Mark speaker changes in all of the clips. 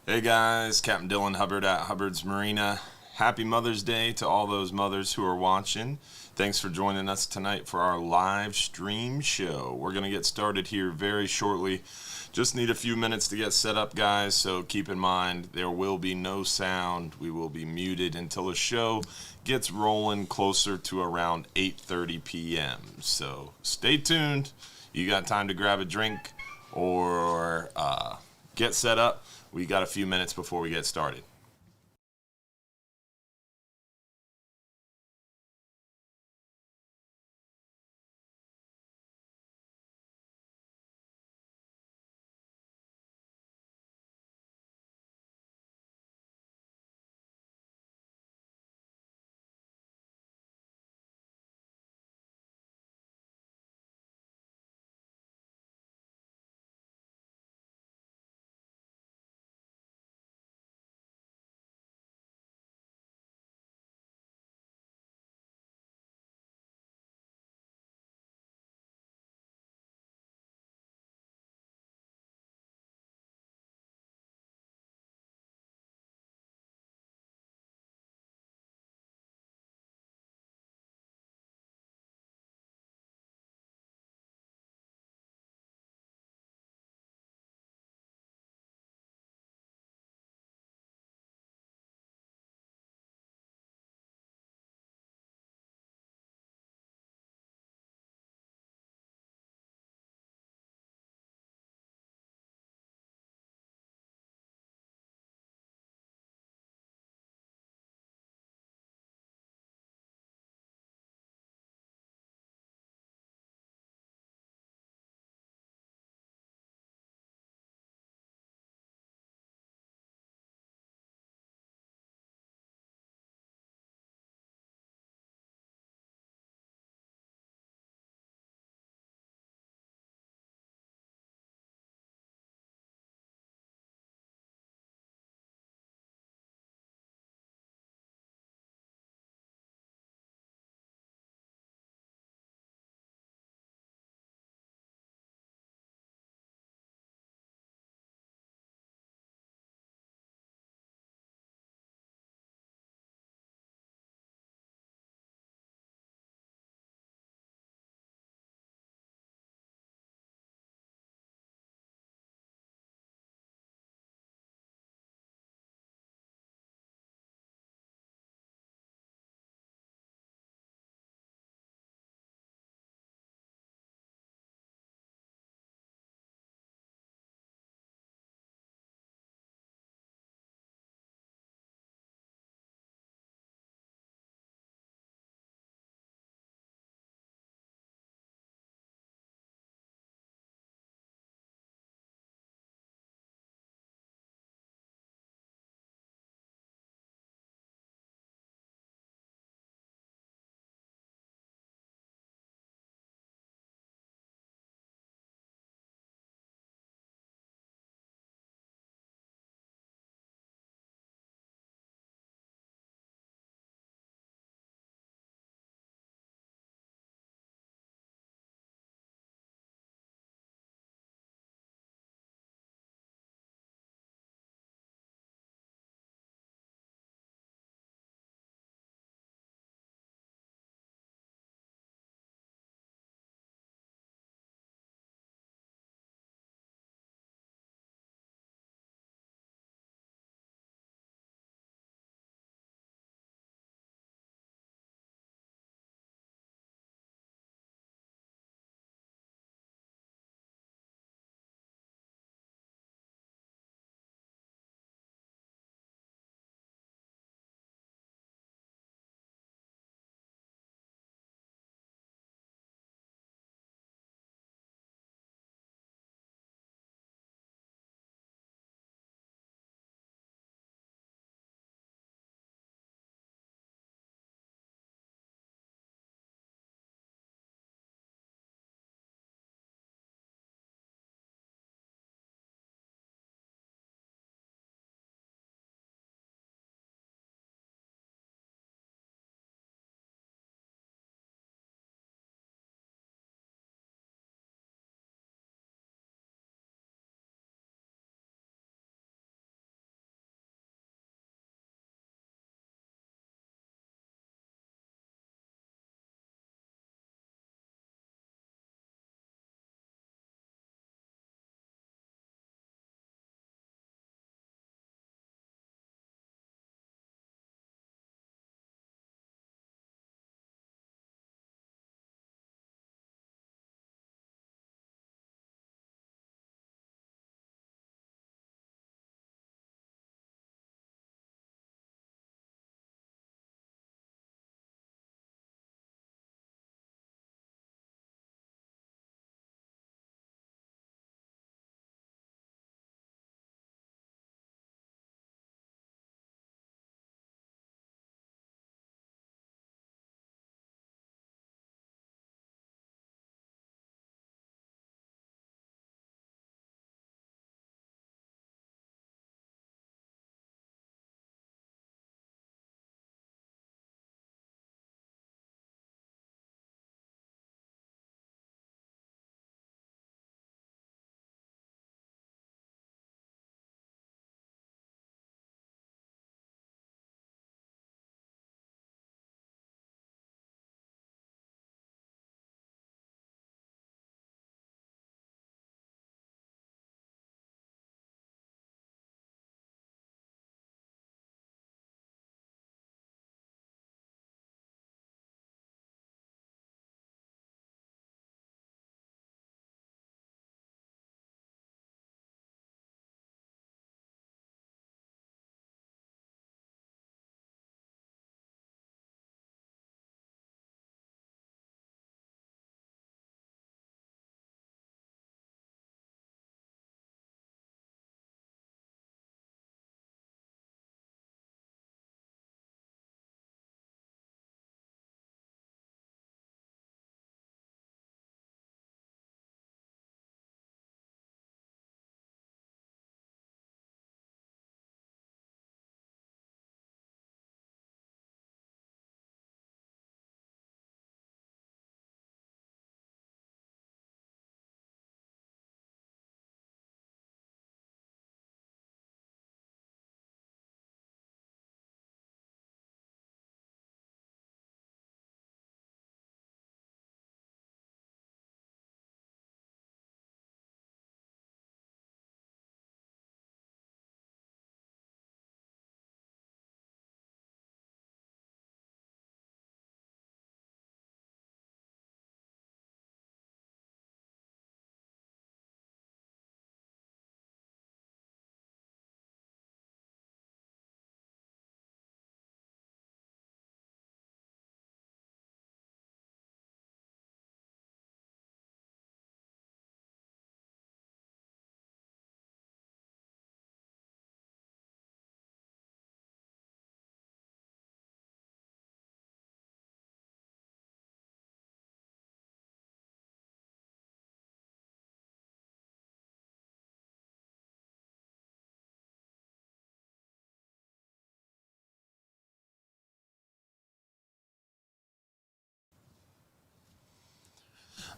Speaker 1: Hey guys, Captain Dylan Hubbard at Hubbard's Marina. Happy Mother's Day to all those mothers who are watching. Thanks for joining us tonight for our live stream show. We're going to get started here very shortly. Just need a few minutes to get set up, guys, so keep in mind there will be no sound. We will be muted until the show gets rolling closer to around 8:30 p.m. So stay tuned. You got time to grab a drink or get set up. We got a few minutes before we get started.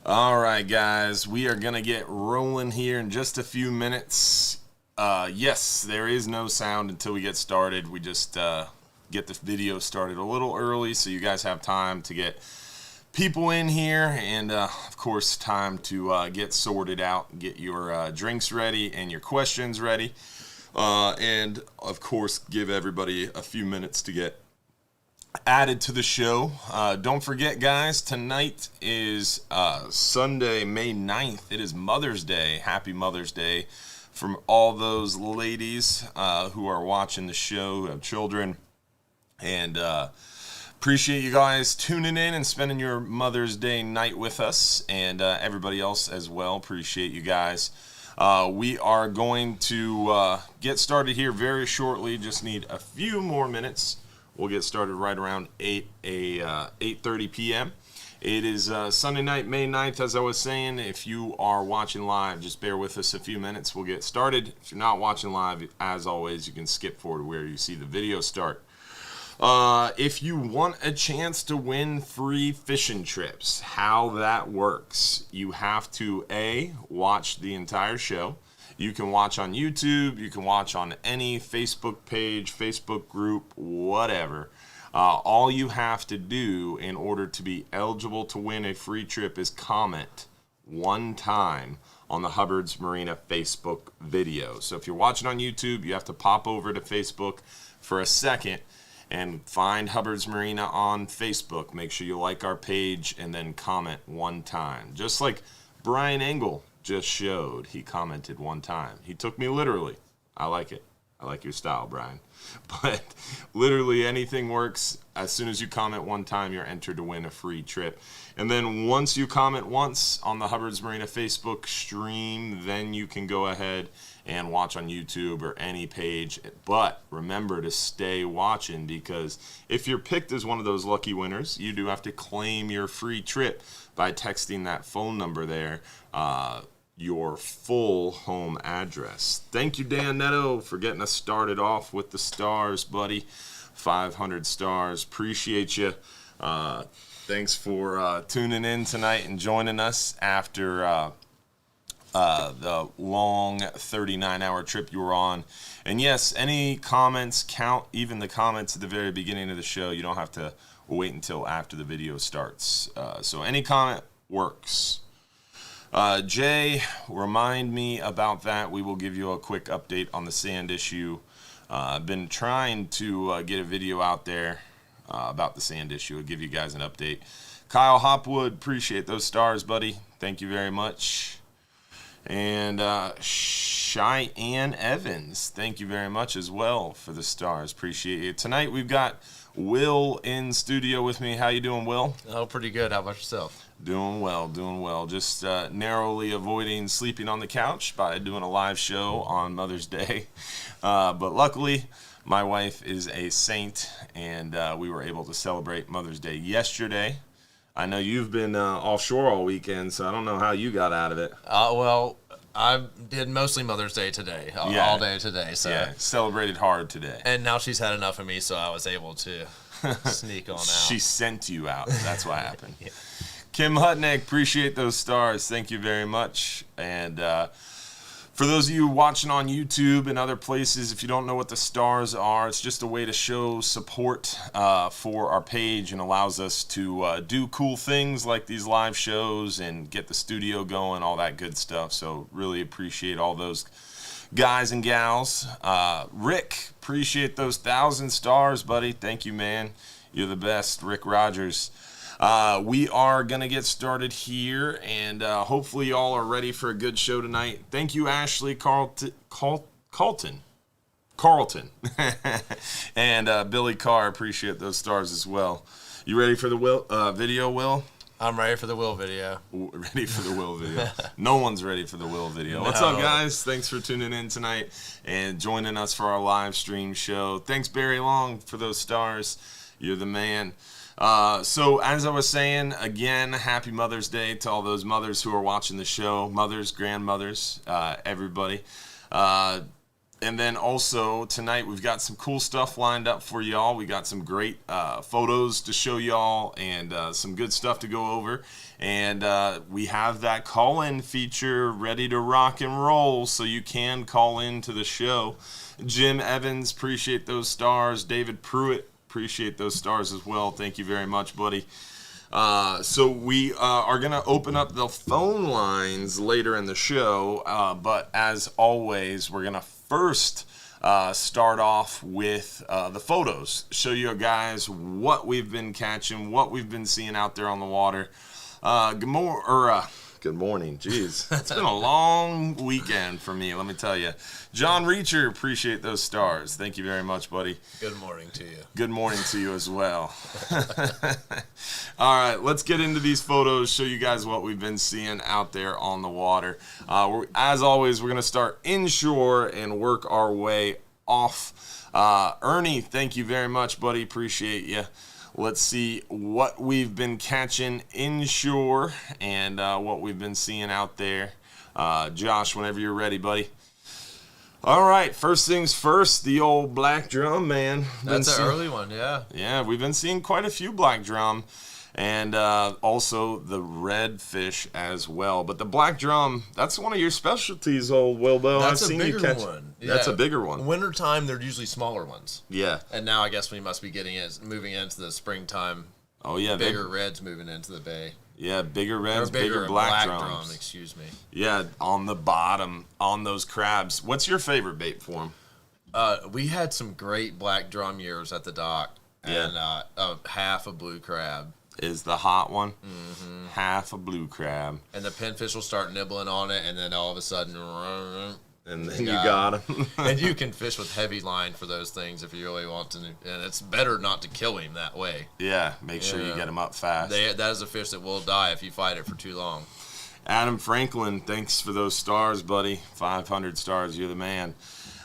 Speaker 1: All right, guys, we are going to get rolling here in just a few minutes. Yes, there is no sound until we get started. We just get the video started a little early so you guys have time to get people in here and, of course, time to get sorted out, get your drinks ready and your questions ready, and, of course, give everybody a few minutes to get added to the show. Don't forget, guys, tonight is Sunday, May 9th. It is Mother's Day. Happy Mother's Day from all those ladies who are watching the show, who have children. And appreciate you guys tuning in and spending your Mother's Day night with us, and everybody else as well. Appreciate you guys. We are going to get started here very shortly. Just need a few more minutes. We'll get started right around 8:30 p.m. It is Sunday night, May 9th, as I was saying. If you are watching live, just bear with us a few minutes. We'll get started. If you're not watching live, as always, you can skip forward to where you see the video start. If you want a chance to win free fishing trips, how that works, you have to, A, watch the entire show. You can watch on YouTube, you can watch on any Facebook page, Facebook group, whatever. All you have to do in order to be eligible to win a free trip is comment one time on the Hubbard's Marina Facebook video. So if you're watching on YouTube, you have to pop over to Facebook for a second and find Hubbard's Marina on Facebook. Make sure you like our page and then comment one time. Just like Brian Engel just showed. He commented one time. He took me literally. I like it. I like your style, Brian. But literally anything works. As soon as you comment one time, you're entered to win a free trip. And then once you comment once on the Hubbard's Marina Facebook stream, then you can go ahead and watch on YouTube or any page. But remember to stay watching, because if you're picked as one of those lucky winners, you do have to claim your free trip by texting that phone number there, your full home address. Thank you, Dan Netto, for getting us started off with the stars, buddy. 500 stars. Appreciate you. Thanks for tuning in tonight and joining us after the long 39-hour trip you were on. And yes, any comments count, even the comments at the very beginning of the show. You don't have to wait until after the video starts. So any comment works. Jay, remind me about that. We will give you a quick update on the sand issue. I've been trying to get a video out there about the sand issue. I'll give you guys an update. Kyle Hopwood, appreciate those stars, buddy. Thank you very much. And Cheyenne Evans, thank you very much as well for the stars. Appreciate you. Tonight we've got Will in studio with me. How you doing, Will?
Speaker 2: Oh, pretty good. How about yourself?
Speaker 1: Doing well, doing well. Just narrowly avoiding sleeping on the couch by doing a live show on Mother's Day. But luckily, my wife is a saint, and we were able to celebrate Mother's Day yesterday. I know you've been offshore all weekend, so I don't know how you got out of it.
Speaker 2: Well, I did mostly Mother's Day today, all day today. So
Speaker 1: yeah, celebrated hard today.
Speaker 2: And now she's had enough of me, so I was able to sneak on out.
Speaker 1: She sent you out. That's what happened.
Speaker 2: Yeah.
Speaker 1: Kim Hutnick, appreciate those stars. Thank you very much. And for those of you watching on YouTube and other places, if you don't know what the stars are, it's just a way to show support for our page and allows us to do cool things like these live shows and get the studio going, all that good stuff. So really appreciate all those guys and gals. Rick, appreciate those 1,000 stars, buddy. Thank you, man. You're the best, Rick Rogers. We are going to get started here, and hopefully y'all are ready for a good show tonight. Thank you, Ashley Carlton. And Billy Carr, appreciate those stars as well. You ready for the video, Will?
Speaker 2: I'm ready for the Will video.
Speaker 1: Ready for the Will video. No one's ready for the Will video. What's up, guys? Thanks for tuning in tonight and joining us for our live stream show. Thanks, Barry Long, for those stars. You're the man. So as I was saying, again, happy Mother's Day to all those mothers who are watching the show, mothers, grandmothers, everybody. And then also tonight we've got some cool stuff lined up for y'all. We got some great photos to show y'all and some good stuff to go over. And we have that call-in feature ready to rock and roll, so you can call in to the show. Jim Evans, appreciate those stars. David Pruitt, appreciate those stars as well. Thank you very much, buddy. So we are going to open up the phone lines later in the show, but as always, we're going to first start off with the photos. Show you guys what we've been catching, what we've been seeing out there on the water. Good morning. Jeez, it's been a long weekend for me, let me tell you. John Reacher, appreciate those stars. Thank you very much, buddy.
Speaker 2: Good morning to you.
Speaker 1: Good morning to you as well. All right, let's get into these photos, show you guys what we've been seeing out there on the water. As always, we're going to start inshore and work our way off. Ernie, thank you very much, buddy. Appreciate you. Let's see what we've been catching inshore and what we've been seeing out there. Josh, whenever you're ready, buddy. All right, first things first, the old black drum, man.
Speaker 2: That's an early one, yeah.
Speaker 1: Yeah, we've been seeing quite a few black drum and also the redfish as well. But the black drum, that's one of your specialties, old Wilbo.
Speaker 2: That's
Speaker 1: I've seen
Speaker 2: a bigger
Speaker 1: you catch.
Speaker 2: one.
Speaker 1: That's
Speaker 2: Yeah.
Speaker 1: a bigger one.
Speaker 2: Wintertime, they're usually smaller ones.
Speaker 1: Yeah.
Speaker 2: And now I guess we must be moving into the springtime.
Speaker 1: Oh, yeah.
Speaker 2: Bigger reds moving into the bay.
Speaker 1: Yeah, bigger reds,
Speaker 2: Or
Speaker 1: bigger black drums.
Speaker 2: drum, excuse me.
Speaker 1: Yeah, on the bottom, on those crabs. What's your favorite bait for them?
Speaker 2: We had some great black drum years at the dock.
Speaker 1: Yeah.
Speaker 2: And half a blue crab.
Speaker 1: Is the hot one. Mm-hmm. Half a blue crab.
Speaker 2: And the pinfish will start nibbling on it, and then all of a sudden...
Speaker 1: And then you got them.
Speaker 2: And you can fish with heavy line for those things if you really want to. And it's better not to kill him that way.
Speaker 1: Yeah, make sure you get him up fast.
Speaker 2: That is a fish that will die if you fight it for too long.
Speaker 1: Adam Franklin, thanks for those stars, buddy. 500 stars, you're the man.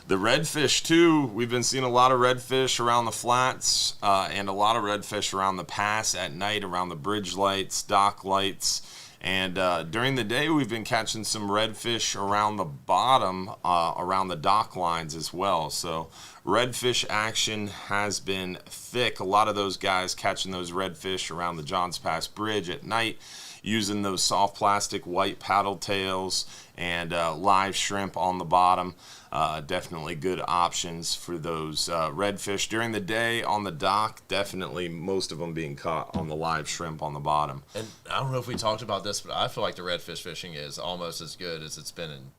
Speaker 1: The redfish, too. We've been seeing a lot of redfish around the flats and a lot of redfish around the pass at night, around the bridge lights, dock lights. And during the day, we've been catching some redfish around the bottom, around the dock lines as well. So redfish action has been thick. A lot of those guys catching those redfish around the Johns Pass Bridge at night, using those soft plastic white paddle tails and live shrimp on the bottom. Definitely good options for those redfish. During the day on the dock, definitely most of them being caught on the live shrimp on the bottom.
Speaker 2: And I don't know if we talked about this, but I feel like the redfish fishing is almost as good as it's been in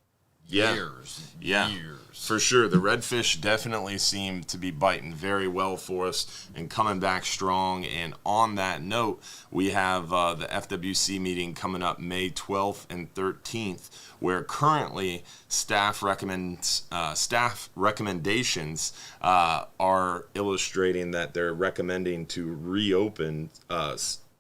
Speaker 2: years.
Speaker 1: For sure. The redfish definitely seem to be biting very well for us and coming back strong. And on that note, we have the FWC meeting coming up May 12th and 13th, where currently staff recommendations are illustrating that they're recommending to reopen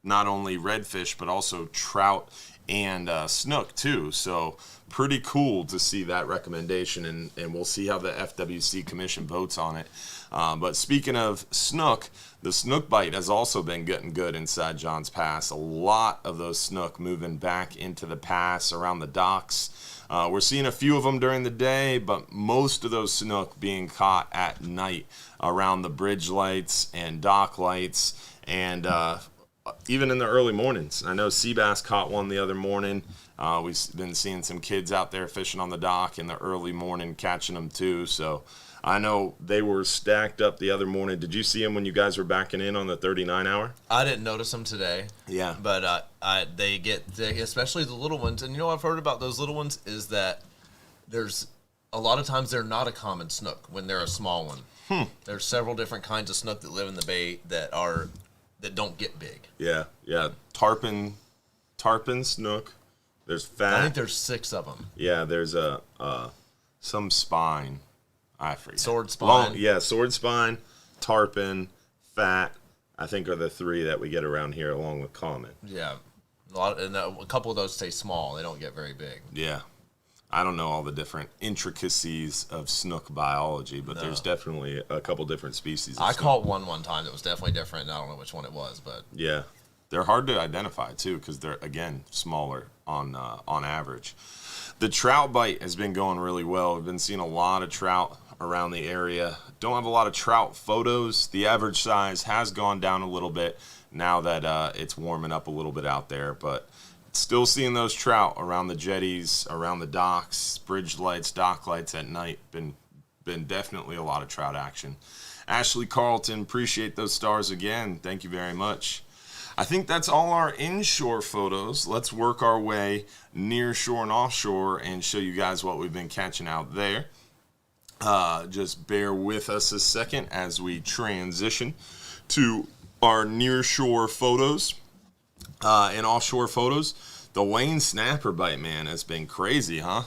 Speaker 1: not only redfish but also trout and snook too. So pretty cool to see that recommendation, and we'll see how the FWC commission votes on it. But speaking of snook, the snook bite has also been getting good inside Johns Pass. A lot of those snook moving back into the pass around the docks. We're seeing a few of them during the day, but most of those snook being caught at night around the bridge lights and dock lights, and even in the early mornings. I know Seabass caught one the other morning. We've been seeing some kids out there fishing on the dock in the early morning, catching them too. So I know they were stacked up the other morning. Did you see them when you guys were backing in on the 39 hour?
Speaker 2: I didn't notice them today.
Speaker 1: Yeah.
Speaker 2: But they especially the little ones. And you know what I've heard about those little ones is that there's a lot of times they're not a common snook when they're a small one. There's several different kinds of snook that live in the bay that don't get big.
Speaker 1: Yeah. Tarpon snook. There's fat.
Speaker 2: I think there's 6 of them.
Speaker 1: Yeah, there's some spine. I forget.
Speaker 2: Sword spine.
Speaker 1: Sword spine, tarpon, fat, I think are the 3 that we get around here along with common.
Speaker 2: Yeah. A couple of those stay small. They don't get very big.
Speaker 1: Yeah. I don't know all the different intricacies of snook biology, but there's definitely a couple different species.
Speaker 2: I caught one time that was definitely different, and I don't know which one it was, but
Speaker 1: yeah, they're hard to identify too because they're again smaller on average. The trout bite has been going really well. We've been seeing a lot of trout around the area. Don't have a lot of trout photos. The average size has gone down a little bit now that it's warming up a little bit out there, but still seeing those trout around the jetties, around the docks, bridge lights, dock lights at night. Been definitely a lot of trout action. Ashley Carlton, appreciate those stars again. Thank you very much. I think that's all our inshore photos. Let's work our way near shore and offshore and show you guys what we've been catching out there. Just bear with us a second as we transition to our near shore photos and offshore photos. The Lane snapper bite, man, has been crazy, huh?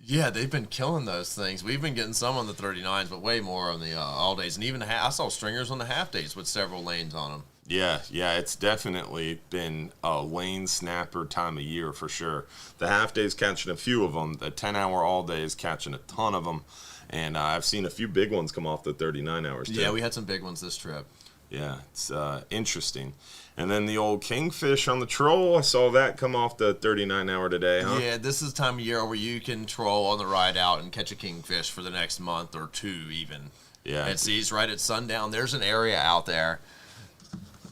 Speaker 2: Yeah, they've been killing those things. We've been getting some on the 39s, but way more on the all days. And even I saw stringers on the half days with several lanes on them.
Speaker 1: Yeah, it's definitely been a lane snapper time of year for sure. The half day's catching a few of them. The 10-hour all day is catching a ton of them. And I've seen a few big ones come off the 39 hours too.
Speaker 2: Yeah, we had some big ones this trip.
Speaker 1: Yeah, it's interesting. And then the old kingfish on the troll, I saw that come off the 39-hour today, huh?
Speaker 2: Yeah, this is the time of year where you can troll on the ride out and catch a kingfish for the next month or two even.
Speaker 1: Yeah.
Speaker 2: And see, it's right at sundown. There's an area out there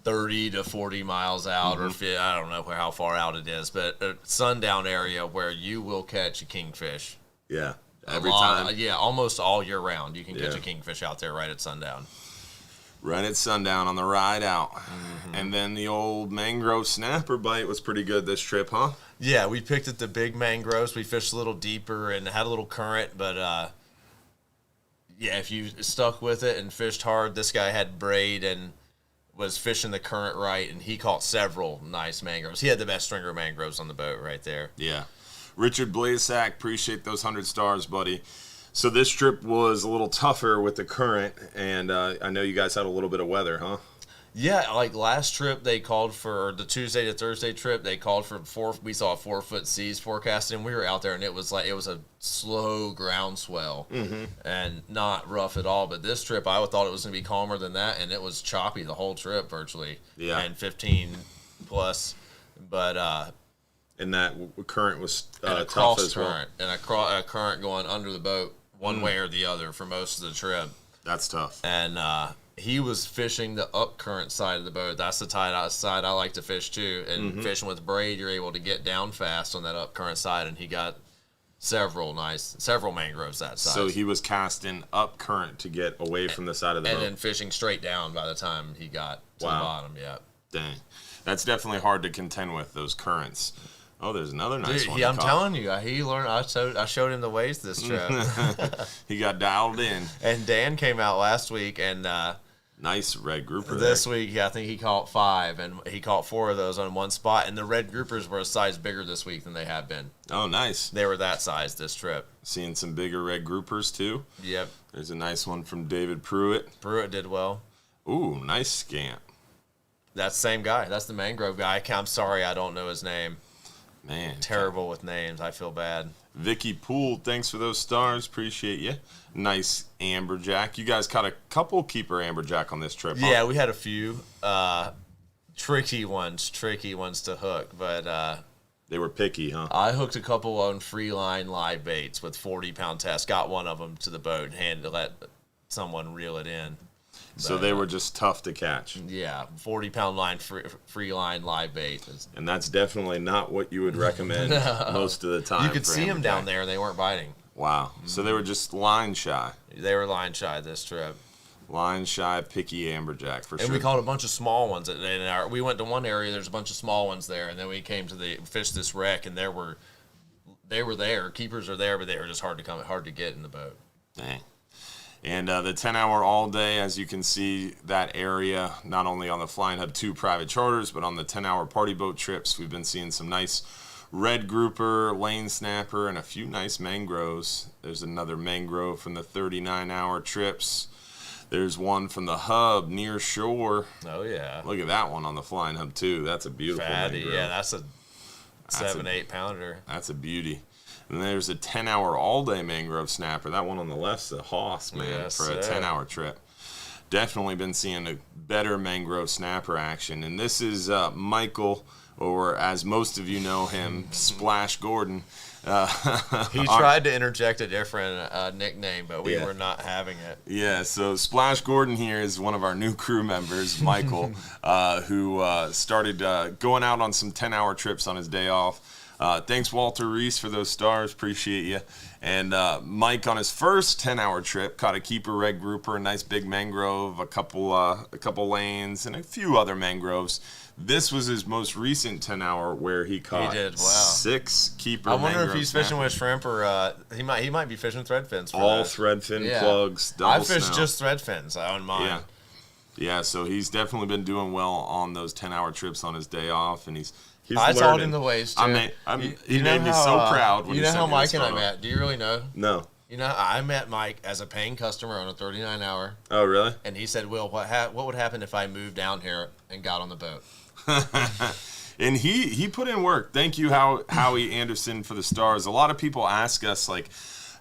Speaker 2: 30 to 40 miles out, or I don't know how far out it is, but a sundown area where you will catch a kingfish.
Speaker 1: Yeah, every time.
Speaker 2: Yeah, almost all year round. You can catch a kingfish out there right at sundown.
Speaker 1: Right at sundown on the ride out. And then the old mangrove snapper bite was pretty good this trip, huh?
Speaker 2: Yeah, we picked at the big mangroves. We fished a little deeper and had a little current, but yeah, if you stuck with it and fished hard, this guy had braid and was fishing the current right, and he caught several nice mangroves. He had the best stringer mangroves on the boat right there.
Speaker 1: Yeah. Richard Blazak, appreciate those 100 stars, buddy. So this trip was a little tougher with the current, and I know you guys had a little bit of weather, huh?
Speaker 2: Yeah, like last trip they called for the Tuesday to Thursday trip. They called for we saw 4-foot seas forecasted, and we were out there, and it was a slow groundswell and not rough at all. But this trip, I thought it was going to be calmer than that, and it was choppy the whole trip virtually.
Speaker 1: Yeah,
Speaker 2: and 15 plus, but
Speaker 1: and that current was
Speaker 2: and
Speaker 1: tough as
Speaker 2: current,
Speaker 1: well.
Speaker 2: And a current going under the boat one way or the other for most of the trip.
Speaker 1: That's tough.
Speaker 2: And he was fishing the up current side of the boat. That's the side I like to fish too. And fishing with braid, you're able to get down fast on that up current side. And he got several mangroves that size.
Speaker 1: So he was casting up current to get away from the side of the boat.
Speaker 2: And then fishing straight down by the time he got to the bottom. Yeah.
Speaker 1: Dang. That's definitely hard to contend with, those currents. Oh, there's another nice one.
Speaker 2: Yeah, I'm telling you, he learned. I showed him the ways this trip.
Speaker 1: He got dialed in.
Speaker 2: And Dan came out last week, and
Speaker 1: nice red grouper
Speaker 2: this
Speaker 1: there.
Speaker 2: week, I think he caught 5, and he caught 4 of those on one spot. And the red groupers were a size bigger this week than they have been.
Speaker 1: Oh, nice.
Speaker 2: They were that size this trip.
Speaker 1: Seeing some bigger red groupers too.
Speaker 2: Yep.
Speaker 1: There's a nice one from David Pruitt.
Speaker 2: Pruitt did well.
Speaker 1: Ooh, nice scamp.
Speaker 2: That's the same guy. That's the mangrove guy. I'm sorry, I don't know his name.
Speaker 1: Man,
Speaker 2: terrible with names. I feel bad.
Speaker 1: Vicky Poole, thanks for those stars. Appreciate you. Nice amberjack. You guys caught a couple keeper amberjack on this trip, huh?
Speaker 2: Yeah, we had a few tricky ones to hook, but
Speaker 1: they were picky, huh?
Speaker 2: I hooked a couple on free line live baits with 40-pound test. Got one of them to the boat and had to let someone reel it in.
Speaker 1: So they were just tough to catch.
Speaker 2: Yeah, 40-pound line, free line live bait.
Speaker 1: And that's definitely not what you would recommend most of the time.
Speaker 2: You could see them down there, and they weren't biting.
Speaker 1: Wow. So they were just line shy.
Speaker 2: They were line shy this trip.
Speaker 1: Line shy, picky amberjack for sure.
Speaker 2: And we caught a bunch of small ones. We went to one area, there's a bunch of small ones there, and then we came to fish this wreck, and they were there. Keepers are there, but they were just hard to get in the boat.
Speaker 1: Dang. And the 10-hour all day, as you can see, that area, not only on the Flying Hub 2 private charters, but on the 10-hour party boat trips, we've been seeing some nice red grouper, lane snapper, and a few nice mangroves. There's another mangrove from the 39-hour trips. There's one from the Hub near shore.
Speaker 2: Oh, yeah.
Speaker 1: Look at that one on the Flying Hub 2. That's a beautiful
Speaker 2: Fatty,
Speaker 1: mangrove.
Speaker 2: yeah, that's a 7-8 pounder.
Speaker 1: That's a beauty. And there's a 10-hour all-day mangrove snapper. That one on the left's a hoss, man,
Speaker 2: yes,
Speaker 1: for a 10-hour trip. Definitely been seeing a better mangrove snapper action. And this is Michael or as most of you know him, Splash Gordon.
Speaker 2: He tried to interject a different nickname, but we were not having it.
Speaker 1: Yeah, so Splash Gordon here is one of our new crew members, Michael, who started going out on some 10-hour trips on his day off. Thanks, Walter Reese, for those stars. Appreciate you. And Mike, on his first 10-hour trip, caught a keeper red grouper, a nice big mangrove, a couple lanes, and a few other mangroves. This was his most recent 10-hour where he caught 6 keeper mangroves.
Speaker 2: I wonder if he's fishing with shrimp or he might be fishing thread fins. For
Speaker 1: all
Speaker 2: that.
Speaker 1: thread fin plugs, double
Speaker 2: I fish
Speaker 1: snout.
Speaker 2: just thread fins on mine.
Speaker 1: Yeah, so he's definitely been doing well on those 10-hour trips on his day off, and he's
Speaker 2: I told him the ways too.
Speaker 1: He made me so proud when he sent me
Speaker 2: how Mike
Speaker 1: this
Speaker 2: and I
Speaker 1: photo.
Speaker 2: met? Do you really know?
Speaker 1: No.
Speaker 2: You know, I met Mike as a paying customer on a 39-hour.
Speaker 1: Oh, really?
Speaker 2: And he said, "Will, what would happen if I moved down here and got on the boat?"
Speaker 1: And he put in work. Thank you, Howie Anderson, for the stars. A lot of people ask us, like,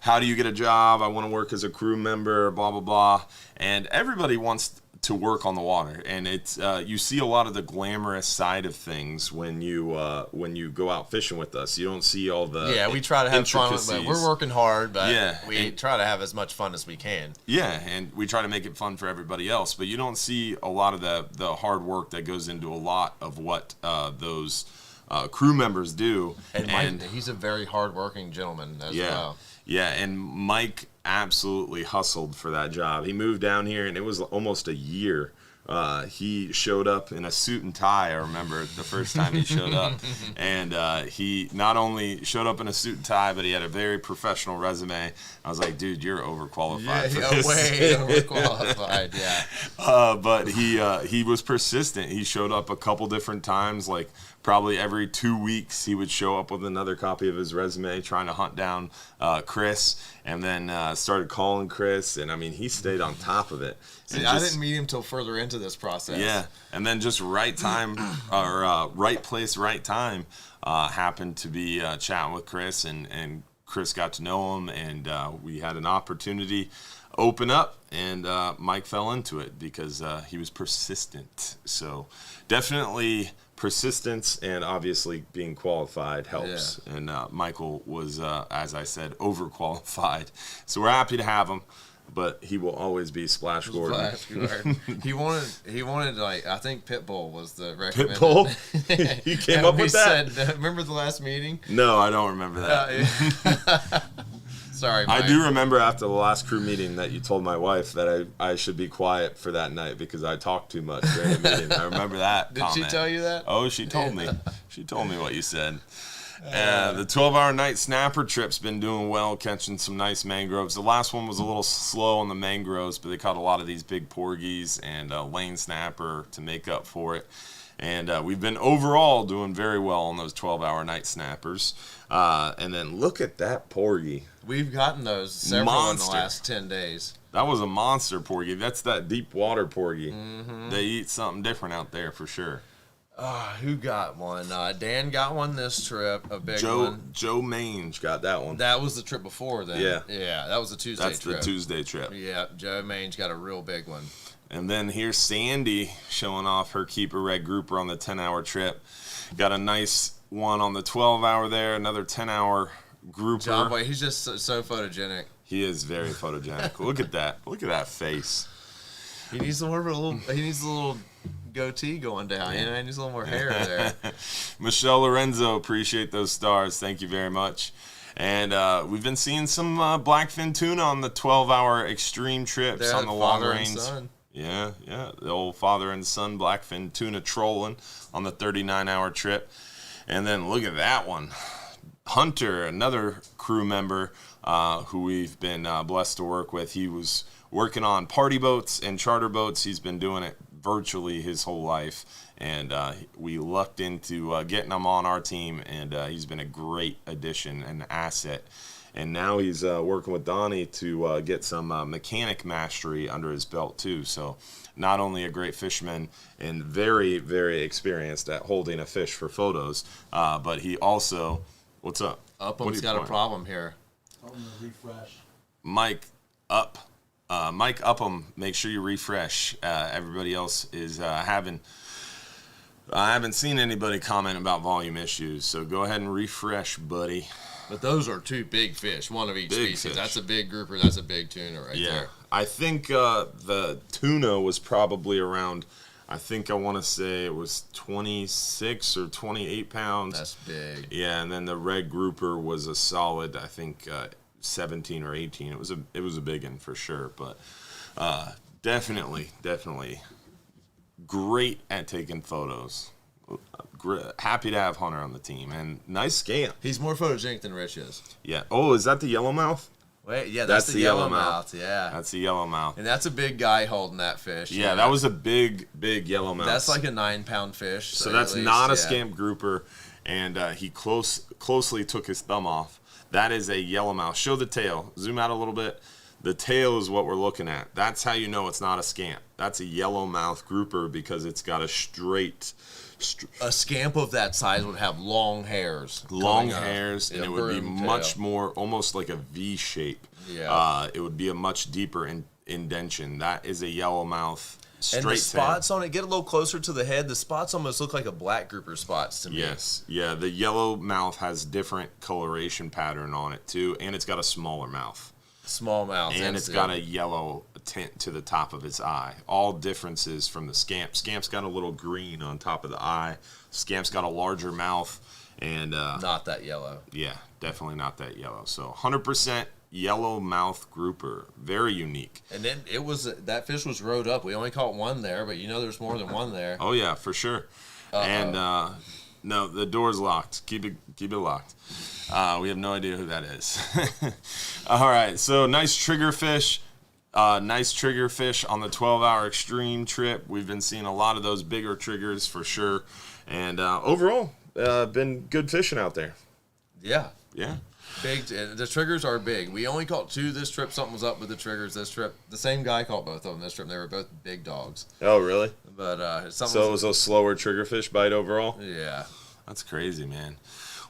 Speaker 1: how do you get a job? I want to work as a crew member, blah, blah, blah. And everybody wants to work on the water. And it's you see a lot of the glamorous side of things when you go out fishing with us. You don't see all the
Speaker 2: we try to have fun with it. We're working hard, but we try to have as much fun as we can.
Speaker 1: Yeah, and we try to make it fun for everybody else. But you don't see a lot of the hard work that goes into a lot of what those crew members do.
Speaker 2: And Mike, he's a very hard-working gentleman as well.
Speaker 1: Yeah, and Mike absolutely hustled for that job. He moved down here, and it was almost a year. He showed up in a suit and tie, I remember, the first time he showed up. And he not only showed up in a suit and tie, but he had a very professional resume. I was like, dude, you're overqualified for this.
Speaker 2: Way overqualified,
Speaker 1: But he was persistent. He showed up a couple different times, like probably every 2 weeks he would show up with another copy of his resume trying to hunt down Chris, and then started calling Chris, and I mean, he stayed on top of it.
Speaker 2: See, I didn't meet him till further into this process.
Speaker 1: Yeah, and then just right time, or right place, right time, happened to be chatting with Chris, and Chris got to know him, and we had an opportunity open up, and Mike fell into it because he was persistent. So definitely persistence, and obviously being qualified helps. Yeah. And Michael was, as I said, overqualified. So we're happy to have him, but he will always be Splash Gordon.
Speaker 2: He wanted like, I think Pitbull was the recommended.
Speaker 1: Pitbull? He came up with that?
Speaker 2: Said, remember the last meeting?
Speaker 1: No, I don't remember that.
Speaker 2: Sorry, Mike.
Speaker 1: I do remember after the last crew meeting that you told my wife that I should be quiet for that night because I talked too much during the meeting. I remember that
Speaker 2: Did she tell you that?
Speaker 1: Oh, she told me. She told me what you said. The 12-hour night snapper trip's been doing well, catching some nice mangroves. The last one was a little slow on the mangroves, but they caught a lot of these big porgies and a lane snapper to make up for it. And we've been overall doing very well on those 12-hour night snappers. And then look at that porgy.
Speaker 2: We've gotten those several in the last 10 days.
Speaker 1: That was a monster porgy. That's that deep water porgy. Mm-hmm. They eat something different out there for sure.
Speaker 2: Who got one? Dan got one this trip, a big one.
Speaker 1: Joe Mange got that one.
Speaker 2: That was the trip before then. Yeah, that was a Tuesday trip.
Speaker 1: That's the Tuesday trip.
Speaker 2: Yeah, Joe Mange got a real big one.
Speaker 1: And then here's Sandy showing off her keeper red grouper on the 10-hour trip. Got a nice one on the 12-hour there, another 10-hour grouper.
Speaker 2: John Boy, he's just so photogenic.
Speaker 1: He is very photogenic. Look at that. Look at that face.
Speaker 2: He needs a little goatee going down. You know, he needs a little more hair there.
Speaker 1: Michelle Lorenzo, appreciate those stars. Thank you very much. And we've been seeing some blackfin tuna on the 12-hour extreme trips on the long range. Yeah. The old father and son blackfin tuna trolling on the 39-hour trip. And then look at that one. Hunter, another crew member who we've been blessed to work with. He was working on party boats and charter boats. He's been doing it virtually his whole life. And we lucked into getting him on our team. And he's been a great addition and asset. And now he's working with Donnie to get some mechanic mastery under his belt, too. So not only a great fisherman and very, very experienced at holding a fish for photos, but he also... What's up?
Speaker 2: Upham's got a problem here.
Speaker 3: I'm going to refresh.
Speaker 1: Mike Upham, make sure you refresh. Everybody else is having I haven't seen anybody comment about volume issues, so go ahead and refresh, buddy.
Speaker 2: But those are 2 big fish, one of each
Speaker 1: Big
Speaker 2: species.
Speaker 1: fish.
Speaker 2: That's a big grouper. That's a big tuna right there.
Speaker 1: I think the tuna was probably around, I think I want to say it was 26 or 28 pounds.
Speaker 2: That's big.
Speaker 1: Yeah, and then the red grouper was a solid, I think, 17 or 18. It was a big one for sure, but definitely great at taking photos. Happy to have Hunter on the team, and nice scamp.
Speaker 2: He's more photogenic than Rich is.
Speaker 1: Yeah. Oh, is that the yellowmouth?
Speaker 2: Wait, yeah, that's the yellowmouth. Yeah.
Speaker 1: That's the yellowmouth.
Speaker 2: And that's a big guy holding that fish.
Speaker 1: Yeah, that was a big yellowmouth.
Speaker 2: That's like a 9-pound fish.
Speaker 1: So that's not a scamp grouper, and he closely took his thumb off. That is a yellowmouth. Show the tail. Zoom out a little bit. The tail is what we're looking at. That's how you know it's not a scamp. That's a yellowmouth grouper because it's got a straight.
Speaker 2: A scamp of that size would have long hairs.
Speaker 1: And it would be much more, almost like a V shape.
Speaker 2: Yeah.
Speaker 1: It would be a much deeper indentation. That is a yellowmouth straight
Speaker 2: And the spots
Speaker 1: tail.
Speaker 2: on it, get a little closer to the head. The spots almost look like a black grouper spots to me.
Speaker 1: Yes. Yeah, the yellowmouth has different coloration pattern on it too, and it's got a smaller mouth.
Speaker 2: Small mouth.
Speaker 1: And it's got a yellow tint to the top of its eye. All differences from the scamp. Scamp's got a little green on top of the eye. Scamp's got a larger mouth. And
Speaker 2: not that yellow.
Speaker 1: Yeah, definitely not that yellow. So 100% yellowmouth grouper. Very unique.
Speaker 2: And then that fish was rode up. We only caught one there, but there's more than one there.
Speaker 1: Oh, yeah, for sure. And no, the door's locked. Keep it locked. We have no idea who that is. All right, so nice trigger fish. Nice trigger fish on the 12-hour extreme trip. We've been seeing a lot of those bigger triggers for sure. And overall, been good fishing out there.
Speaker 2: Yeah.
Speaker 1: Yeah.
Speaker 2: Big. The triggers are big. We only caught 2 this trip. Something was up with the triggers this trip. The same guy caught both of them this trip. And they were both big dogs.
Speaker 1: Oh, really?
Speaker 2: But
Speaker 1: so it was a slower triggerfish bite overall?
Speaker 2: Yeah.
Speaker 1: That's crazy, man.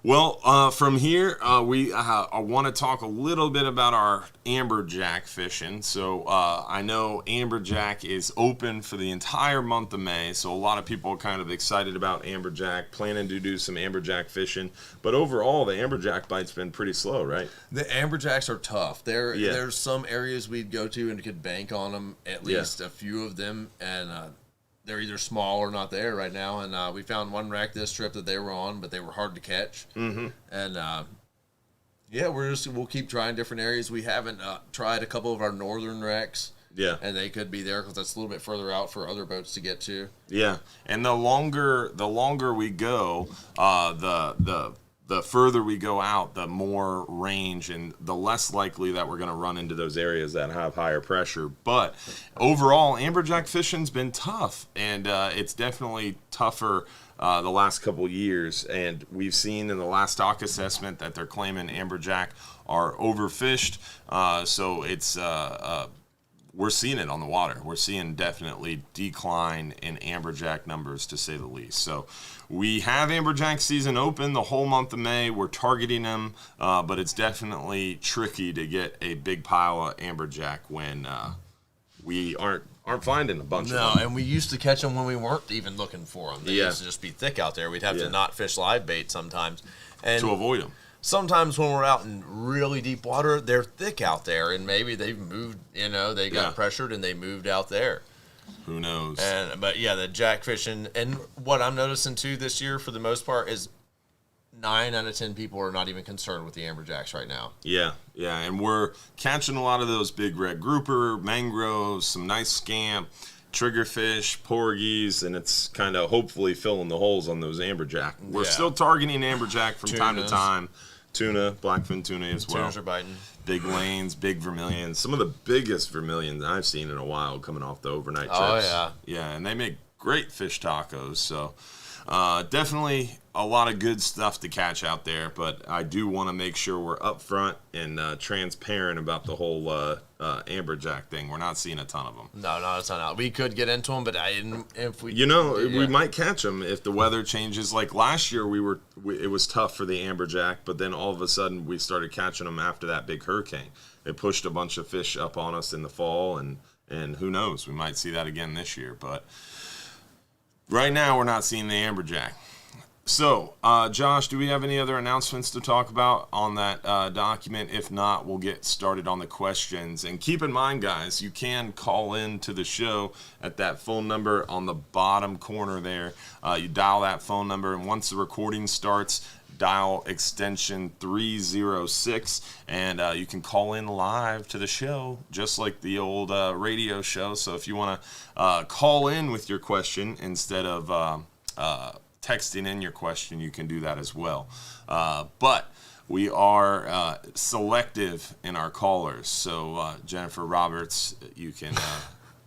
Speaker 1: Well, from here, I want to talk a little bit about our amberjack fishing. So I know amberjack is open for the entire month of May, so a lot of people are kind of excited about amberjack, planning to do some amberjack fishing. But overall, the amberjack bite's been pretty slow, right?
Speaker 2: The amberjacks are tough. There's some areas we'd go to and could bank on them, at least a few of them, and they're either small or not there right now. And we found one wreck this trip that they were on, but they were hard to catch. Mm-hmm. And we'll keep trying different areas. We haven't tried a couple of our northern wrecks.
Speaker 1: Yeah.
Speaker 2: And they could be there because that's a little bit further out for other boats to get to.
Speaker 1: Yeah. And the longer we go, the further we go out, the more range and the less likely that we're going to run into those areas that have higher pressure. But overall, amberjack fishing's been tough, and it's definitely tougher the last couple years. And we've seen in the last stock assessment that they're claiming amberjack are overfished. So it's we're seeing it on the water. We're seeing definitely decline in amberjack numbers, to say the least. So we have amberjack season open the whole month of May. We're targeting them, but it's definitely tricky to get a big pile of amberjack when we aren't finding a bunch of them.
Speaker 2: No, and we used to catch them when we weren't even looking for them. They used to just be thick out there. We'd have to not fish live bait sometimes. And
Speaker 1: to avoid them.
Speaker 2: Sometimes when we're out in really deep water, they're thick out there, and maybe they've moved, they got pressured and they moved out there.
Speaker 1: Who knows?
Speaker 2: But the jack fishing, and what I'm noticing too this year for the most part is 9 out of 10 people are not even concerned with the amberjacks right now.
Speaker 1: Yeah, and we're catching a lot of those big red grouper, mangroves, some nice scamp, triggerfish, porgies, and it's kind of hopefully filling the holes on those amberjack. We're still targeting amberjack from time to time. Tuna, blackfin tuna as well.
Speaker 2: Tunas are biting.
Speaker 1: Big lanes, big vermilions. Some of the biggest vermilions I've seen in a while coming off the overnight trips.
Speaker 2: Oh, yeah.
Speaker 1: Yeah, and they make great fish tacos. So definitely a lot of good stuff to catch out there. But I do want to make sure we're upfront and transparent about the whole amberjack thing. We're not seeing a ton of them.
Speaker 2: No, not a ton. We could get into them, but if we...
Speaker 1: we might catch them if the weather changes. Like last year, it was tough for the amberjack, but then all of a sudden we started catching them after that big hurricane. It pushed a bunch of fish up on us in the fall, and who knows? We might see that again this year. But Right now, we're not seeing the amberjack. So, Josh, do we have any other announcements to talk about on that document? If not, we'll get started on the questions. And keep in mind, guys, you can call in to the show at that phone number on the bottom corner there. You dial that phone number, and once the recording starts, dial extension 306, and you can call in live to the show, just like the old radio show. So if you want to call in with your question instead of texting in your question, you can do that as well. But we are selective in our callers. So Jennifer Roberts, you can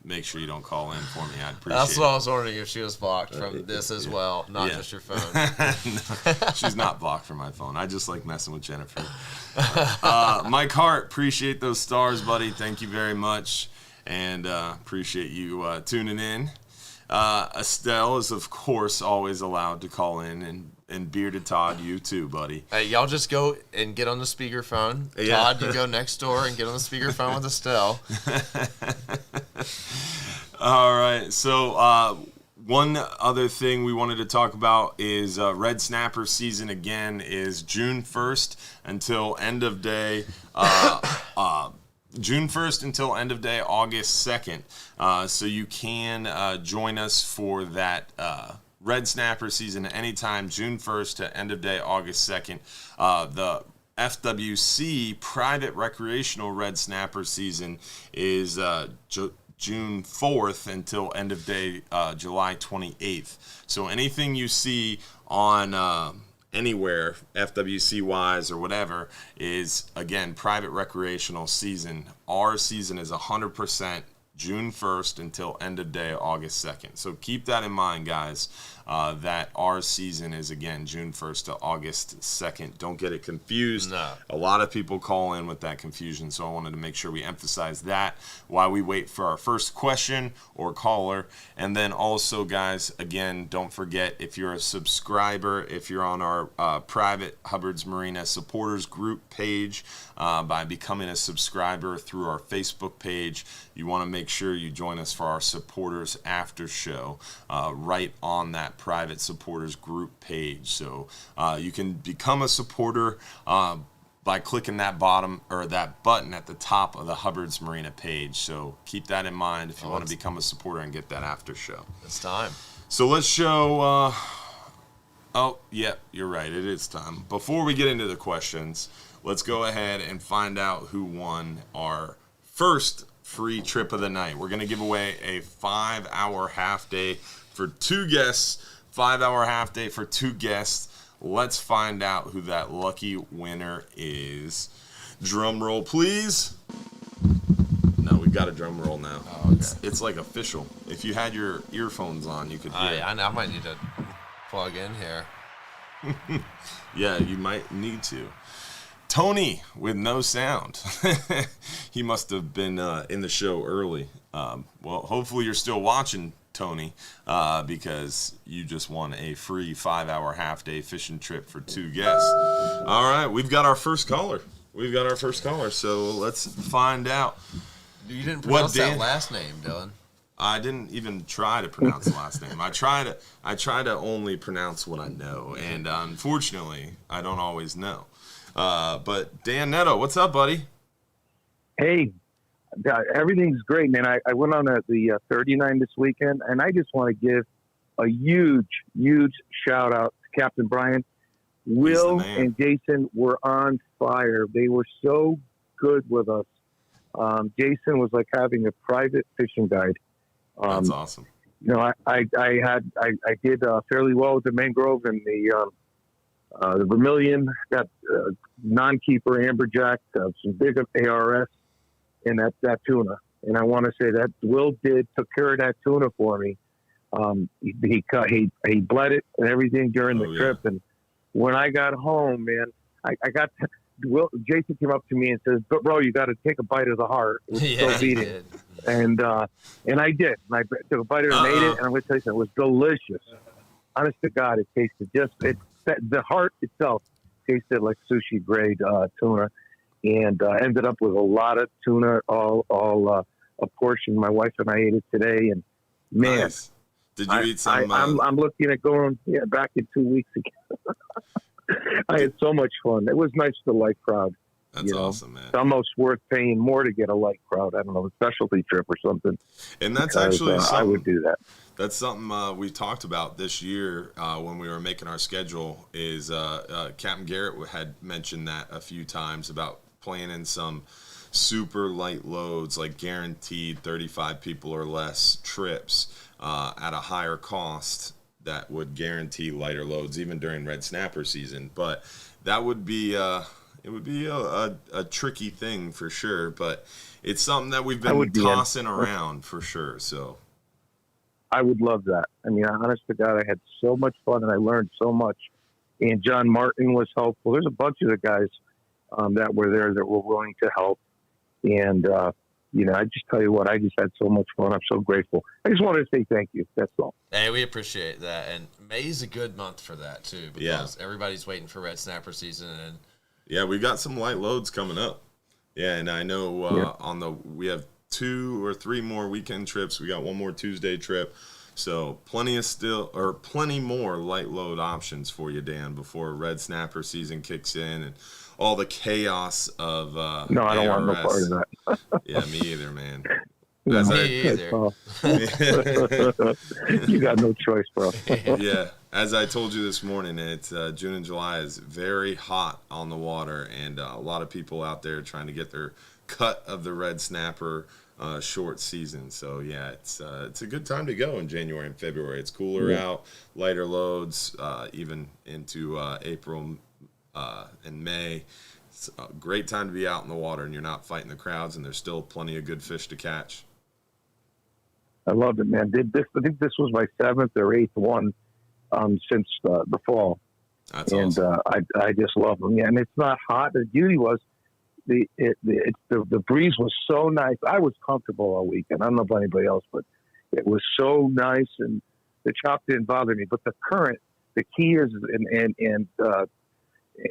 Speaker 1: make sure you don't call in for me. I'd appreciate it.
Speaker 2: That's what I was wondering, if she was blocked from this as well, not just your phone.
Speaker 1: No, she's not blocked from my phone. I just like messing with Jennifer. Mike Hart, appreciate those stars, buddy. Thank you very much. And appreciate you tuning in. Estelle is, of course, always allowed to call in, and Bearded Todd, you too, buddy.
Speaker 2: Hey, y'all just go and get on the speakerphone.
Speaker 1: Yeah.
Speaker 2: Todd, you go next door and get on the speakerphone with Estelle.
Speaker 1: All right, so one other thing we wanted to talk about is red snapper season again is June 1st until end of day. June 1st until end of day, August 2nd. So you can join us for that red snapper season anytime, June 1st to end of day, August 2nd. The FWC private recreational red snapper season is June 4th until end of day, July 28th. So anything you see on anywhere, FWC wise or whatever, is again private recreational season. Our season is 100% June 1st until end of day, August 2nd. So keep that in mind, guys, that our season is, again, June 1st to August 2nd. Don't get it confused.
Speaker 2: No.
Speaker 1: A lot of people call in with that confusion, so I wanted to make sure we emphasize that while we wait for our first question or caller. And then also, guys, again, don't forget, if you're a subscriber, if you're on our private Hubbard's Marina supporters group page, by becoming a subscriber through our Facebook page, you want to make sure you join us for our supporters after show right on that private supporters group page. So you can become a supporter by clicking that bottom or that button at the top of the Hubbard's Marina page. So keep that in mind if you want to become a supporter and get that after show.
Speaker 2: It's time.
Speaker 1: So let's show. Oh, yeah, you're right. It is time. Before we get into the questions, let's go ahead and find out who won our first free trip of the night. We're going to give away a 5-hour half day for 2 guests. 5-hour half day for 2 guests. Let's find out who that lucky winner is. Drum roll, please. No, we've got a drum roll now.
Speaker 2: Oh, okay.
Speaker 1: It's like official. If you had your earphones on, you could hear it.
Speaker 2: I might need to plug in here.
Speaker 1: Yeah, you might need to. Tony with no sound. He must have been in the show early. Well, hopefully you're still watching, Tony, because you just won a free 5-hour half-day fishing trip for 2 guests. All right, we've got our first caller. So let's find out.
Speaker 2: You didn't pronounce that last name, Dylan.
Speaker 1: I didn't even try to pronounce the last name. I try to only pronounce what I know, and unfortunately, I don't always know. But Dan Netto, what's up, buddy?
Speaker 3: Hey, everything's great, man. I went on the 39 this weekend, and I just want to give a huge shout out to Captain Brian. Will and Jason were on fire. They were so good with us. Jason was like having a private fishing guide.
Speaker 1: That's awesome.
Speaker 3: You know, I did fairly well with the mangrove and the vermilion, got non-keeper amberjack, some big ARS, and that tuna. And I want to say that Will took care of that tuna for me. He bled it and everything during the trip. And when I got home, man, Jason came up to me and says, "Bro, you got to take a bite of the heart." It was still beating. And I did. And I took a bite of it and ate it. And I'm going to tell you something, it was delicious. Honest to God, it tasted the heart itself tasted like sushi grade tuna, and ended up with a lot of tuna, all a portion. My wife and I ate it today, and man,
Speaker 1: nice. Did you eat some?
Speaker 3: I'm looking at going back in 2 weeks again. I had so much fun. It was nice for the light crowd.
Speaker 1: That's awesome, man.
Speaker 3: It's almost worth paying more to get a light crowd. I don't know, a specialty trip or something.
Speaker 1: And that's actually something,
Speaker 3: I would do that.
Speaker 1: That's something we talked about this year when we were making our schedule. Is Captain Garrett had mentioned that a few times about planning some super light loads, like guaranteed 35 people or less trips at a higher cost that would guarantee lighter loads even during red snapper season. But that would be it would be a tricky thing for sure, but it's something that we've been tossing around for sure. So
Speaker 3: I would love that. I mean, honest to God, I had so much fun and I learned so much. And John Martin was helpful. There's a bunch of the guys that were there that were willing to help. And, I just tell you what, I just had so much fun. I'm so grateful. I just wanted to say thank you. That's all.
Speaker 2: Hey, we appreciate that. And May's a good month for that, too, because everybody's waiting for red snapper season. And
Speaker 1: yeah, we got some light loads coming up. Yeah, and I know we have 2 or 3 more weekend trips. We got one more Tuesday trip. So plenty more light load options for you, Dan, before red snapper season kicks in and all the chaos of
Speaker 3: no, I don't want no part of that.
Speaker 1: Yeah, me either, man.
Speaker 2: Me either.
Speaker 3: You got no choice, bro.
Speaker 1: Yeah, as I told you this morning, it's June and July is very hot on the water, and a lot of people out there trying to get their cut of the red snapper short season. So yeah, it's a good time to go in January and February. It's cooler out, lighter loads, even into April and May. It's a great time to be out in the water, and you're not fighting the crowds, and there's still plenty of good fish to catch.
Speaker 3: I loved it, man. I think this was my 7th or 8th one since the fall.
Speaker 1: That's awesome.
Speaker 3: I just love them. Yeah, and it's not hot. The beauty was the breeze was so nice. I was comfortable all weekend. I don't know about anybody else, but it was so nice, and the chop didn't bother me. But the current, the key is,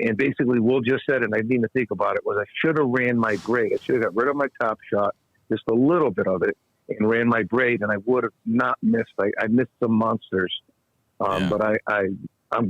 Speaker 3: and basically Will just said, and I didn't even think about it, was I should have ran my braid. I should have got rid of my top shot, just a little bit of it, and ran my braid, and I would have not missed. I missed some monsters, but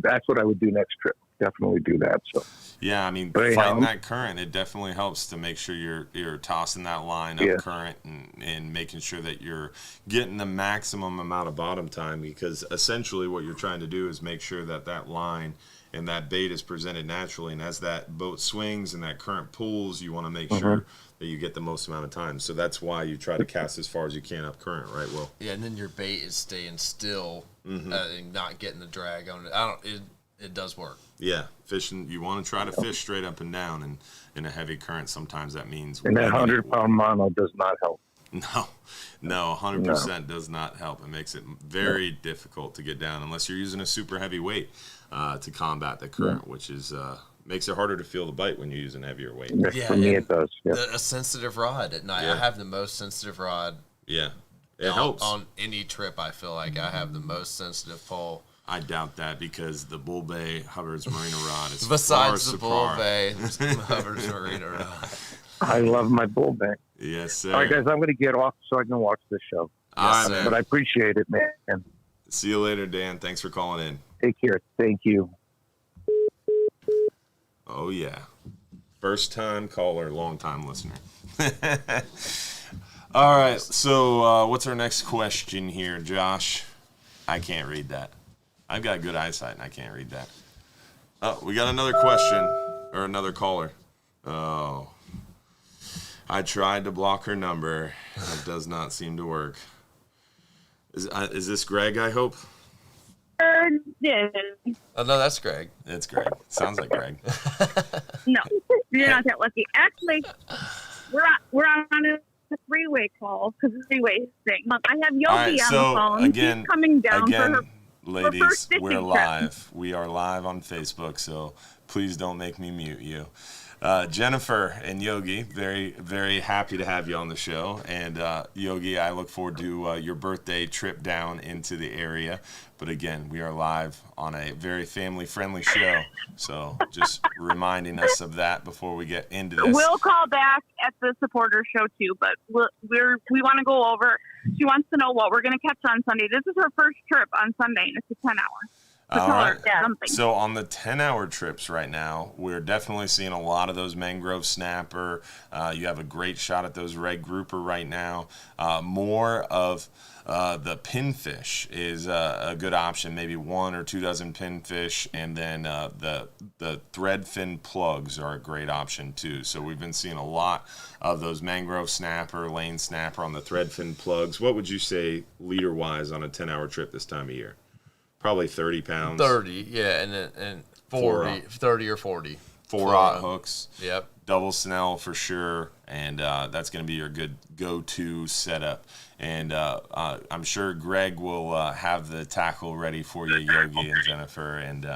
Speaker 3: that's what I would do next trip. Definitely do that. So
Speaker 1: yeah, I mean, fighting that current, it definitely helps to make sure you're tossing that line up current and making sure that you're getting the maximum amount of bottom time, because essentially what you're trying to do is make sure that line and that bait is presented naturally, and as that boat swings and that current pulls, you want to make sure that you get the most amount of time. So that's why you try to cast as far as you can up current, right, Will?
Speaker 2: Yeah, and then your bait is staying still and not getting the drag on it. It does work.
Speaker 1: Yeah, fishing, you want to try to fish straight up and down, and in a heavy current, sometimes that means...
Speaker 3: And that 100-pound mono does not help.
Speaker 1: No, 100% does not help. It makes it very difficult to get down unless you're using a super heavy weight to combat the current, which is makes it harder to feel the bite when you're using heavier weight.
Speaker 3: Yeah, for me it does. Yeah.
Speaker 2: A sensitive rod at night. I have the most sensitive rod.
Speaker 1: Yeah, it helps.
Speaker 2: On any trip, I feel like I have the most sensitive pole.
Speaker 1: I doubt that, because the Bull Bay Hubbard's Marina rod is
Speaker 2: besides the Bull Bay Hubbard's Marina rod.
Speaker 3: I love my Bull Bay.
Speaker 1: Yes, sir.
Speaker 3: All right, guys, I'm going to get off so I can watch this show.
Speaker 1: All right,
Speaker 3: but I appreciate it, man.
Speaker 1: See you later, Dan. Thanks for calling in.
Speaker 3: Take care. Thank you.
Speaker 1: Oh, yeah. First time caller, long time listener. All right, so what's our next question here, Josh? I can't read that. I've got good eyesight, and I can't read that. Oh, we got another question, or another caller. Oh. I tried to block her number. It does not seem to work. Is this Greg, I hope?
Speaker 4: Yeah.
Speaker 2: Oh, no, that's Greg.
Speaker 1: It's Greg. Sounds like Greg.
Speaker 4: No, you're not that lucky. Actually, we're on a three-way call, because it's a three-way thing. I have Yogi
Speaker 1: right,
Speaker 4: on
Speaker 1: so
Speaker 4: the phone.
Speaker 1: Again,
Speaker 4: She's coming down for her
Speaker 1: ladies,
Speaker 4: first fishing
Speaker 1: we're
Speaker 4: trip.
Speaker 1: live. We are live on Facebook, so please don't make me mute you. Jennifer and Yogi, very, very happy to have you on the show. And Yogi, I look forward to your birthday trip down into the area. But again, we are live on a very family-friendly show. So just reminding us of that before we get into this.
Speaker 4: We'll call back at the supporter show too, but we want to go over. She wants to know what we're going to catch on Sunday. This is her first trip on Sunday, and it's a 10-hour.
Speaker 1: All right.
Speaker 4: Something.
Speaker 1: So on the 10-hour trips right now, we're definitely seeing a lot of those mangrove snapper. You have a great shot at those red grouper right now. More of the pinfish is a good option, maybe 1 or 2 dozen pinfish, and then the threadfin plugs are a great option too. So we've been seeing a lot of those mangrove snapper, lane snapper on the threadfin plugs. What would you say leader-wise on a 10-hour trip this time of year? Probably 30 pounds.
Speaker 2: 30, yeah, and 40, 30 or 40.
Speaker 1: 4-aught hooks.
Speaker 2: Yep.
Speaker 1: Double snell for sure, and that's going to be your good go-to setup. And I'm sure Greg will have the tackle ready for you, Yogi and Jennifer. And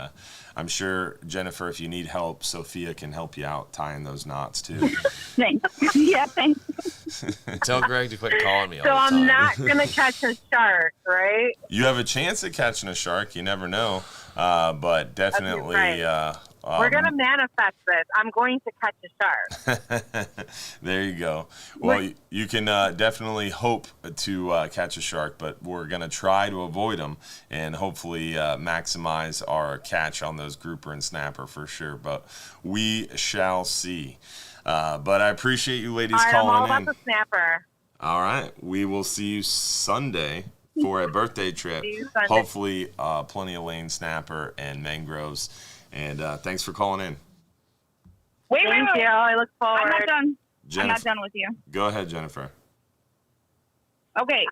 Speaker 1: I'm sure, Jennifer, if you need help, Sophia can help you out tying those knots too.
Speaker 4: Thanks. Yeah, thanks.
Speaker 2: Tell Greg to quit calling me all
Speaker 5: So
Speaker 2: the time.
Speaker 5: I'm not going to catch a shark, right?
Speaker 1: You have a chance at catching a shark. You never know. But definitely...
Speaker 5: Right. We're going to manifest this. I'm going to catch a shark.
Speaker 1: There you go. Well, you can definitely hope to catch a shark, but we're going to try to avoid them and hopefully maximize our catch on those grouper and snapper for sure. But we shall see. But I appreciate you ladies calling
Speaker 5: I'm all
Speaker 1: in.
Speaker 5: about the snapper.
Speaker 1: All right. We will see you Sunday for a birthday trip.
Speaker 5: See you Sunday.
Speaker 1: Hopefully plenty of lane snapper and mangroves. And thanks for calling in.
Speaker 4: Wait.
Speaker 5: Thank you. I look forward.
Speaker 4: I'm not done.
Speaker 1: Jennifer,
Speaker 4: I'm not done with you.
Speaker 1: Go ahead, Jennifer.
Speaker 4: Okay.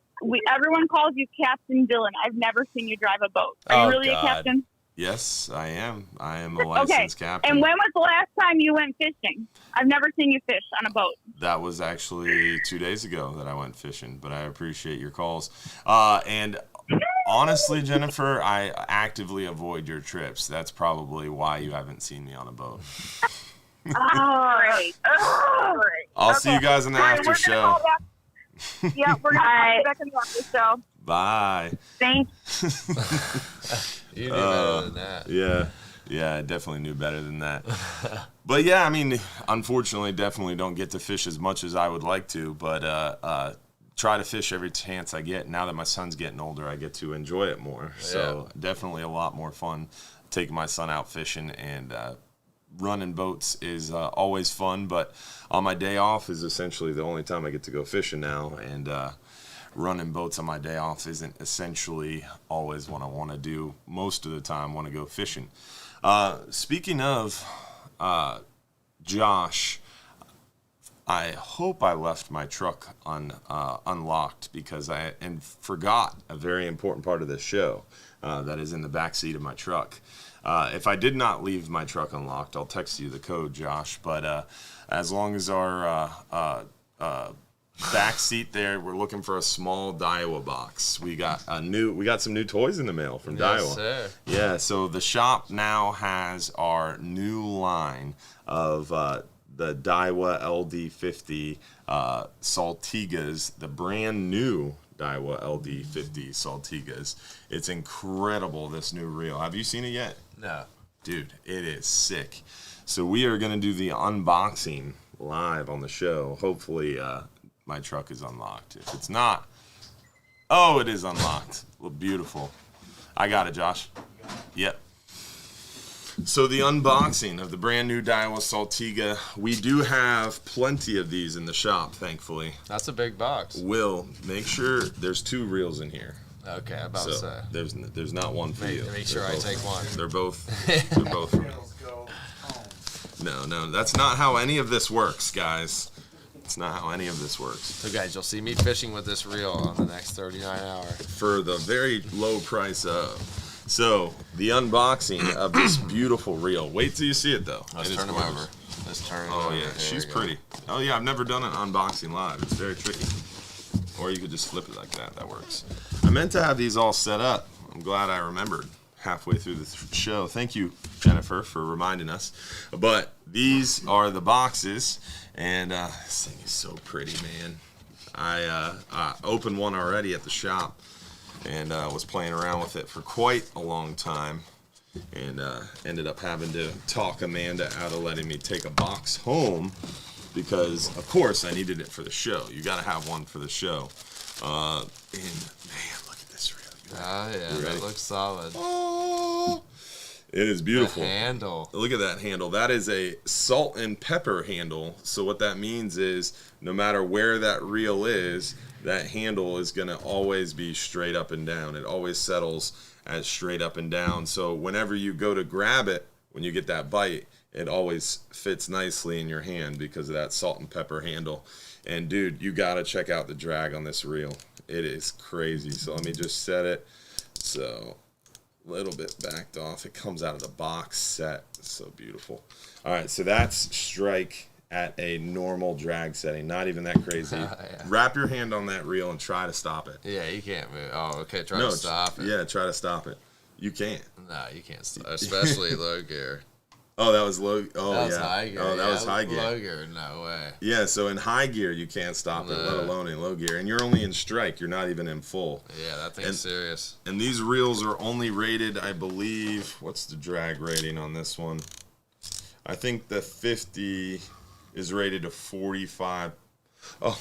Speaker 4: Everyone calls you Captain Dylan. I've never seen you drive a boat. Are you really
Speaker 2: God.
Speaker 4: a captain?
Speaker 1: Yes, I am. I am a licensed captain.
Speaker 4: And when was the last time you went fishing? I've never seen you fish on a boat.
Speaker 1: That was actually 2 days ago that I went fishing, but I appreciate your calls. And honestly, Jennifer, I actively avoid your trips. That's probably why you haven't seen me on a boat.
Speaker 4: Oh, great. Oh, great.
Speaker 1: I'll see you guys in the after show.
Speaker 4: Yeah, we're going to call back in the after show.
Speaker 1: Bye.
Speaker 5: Thanks.
Speaker 2: You knew better than that.
Speaker 1: Yeah, I definitely knew better than that. But yeah, I mean, unfortunately, definitely don't get to fish as much as I would like to, but try to fish every chance I get. Now that my son's getting older, I get to enjoy it more. So definitely a lot more fun taking my son out fishing, and running boats is always fun, but on my day off is essentially the only time I get to go fishing now, and running boats on my day off isn't essentially always what I want to do. Most of the time, I want to go fishing. Speaking of Josh, I hope I left my truck unlocked because I forgot a very important part of this show that is in the back seat of my truck. If I did not leave my truck unlocked, I'll text you the code, Josh. But as long as our back seat there, we're looking for a small Daiwa box. We got some new toys in the mail from Daiwa.
Speaker 2: Yes, sir.
Speaker 1: Yeah, so the shop now has our new line of the Daiwa LD50 Saltigas, the brand new Daiwa LD50 Saltigas. It's incredible, this new reel. Have you seen it yet?
Speaker 2: No.
Speaker 1: Dude, it is sick. So we are going to do the unboxing live on the show. Hopefully my truck is unlocked. If it's not, oh, it is unlocked. Well, beautiful. I got it, Josh. Yep. So the unboxing of the brand new Daiwa Saltiga. We do have plenty of these in the shop, thankfully.
Speaker 2: That's a big box.
Speaker 1: Will, make sure there's 2 reels in here.
Speaker 2: Okay, I'm about to say.
Speaker 1: There's not one for you.
Speaker 2: Make sure I take one.
Speaker 1: They're both for me. No, that's not how any of this works, guys. It's not how any of this works.
Speaker 2: So guys, you'll see me fishing with this reel on the next 39 hours.
Speaker 1: For the very low price of. So, the unboxing of this beautiful reel. Wait till you see it, though.
Speaker 2: Let's turn them over. Let's turn them
Speaker 1: Oh,
Speaker 2: over.
Speaker 1: yeah,
Speaker 2: There
Speaker 1: she's
Speaker 2: we go.
Speaker 1: pretty. Oh, yeah, I've never done an unboxing live. It's very tricky. Or you could just flip it like that. That works. I meant to have these all set up. I'm glad I remembered. halfway through the show. Thank you, Jennifer, for reminding us. But these are the boxes, and this thing is so pretty, man. I opened one already at the shop, and was playing around with it for quite a long time, and ended up having to talk Amanda out of letting me take a box home, because of course I needed it for the show. You got to have one for the show. And man, look at this reel.
Speaker 2: Oh yeah, that looks solid.
Speaker 1: Oh, it is beautiful.
Speaker 2: The handle.
Speaker 1: Look at that handle. That is a salt and pepper handle. So what that means is no matter where that reel is, that handle is going to always be straight up and down. It always settles as straight up and down. So whenever you go to grab it, when you get that bite, it always fits nicely in your hand because of that salt and pepper handle. And dude, you got to check out the drag on this reel. It is crazy. So let me just set it. So a little bit backed off. It comes out of the box set. It's so beautiful. All right, so that's strike at a normal drag setting. Not even that crazy.
Speaker 2: Yeah.
Speaker 1: Wrap your hand on that reel and try to stop it.
Speaker 2: Yeah, you can't move. Oh, okay. Try to stop it.
Speaker 1: Yeah, try to stop it. You can't.
Speaker 2: No, you can't stop. Especially low gear.
Speaker 1: Oh, that was low. Oh,
Speaker 2: That was
Speaker 1: yeah.
Speaker 2: high gear.
Speaker 1: Oh, that was high gear.
Speaker 2: Low gear, no way.
Speaker 1: Yeah, so in high gear you can't stop it, let alone in low gear. And you're only in strike. You're not even in full.
Speaker 2: Yeah, that thing's serious.
Speaker 1: And these reels are only rated, I believe, what's the drag rating on this one? I think the 50 is rated to 45. Oh,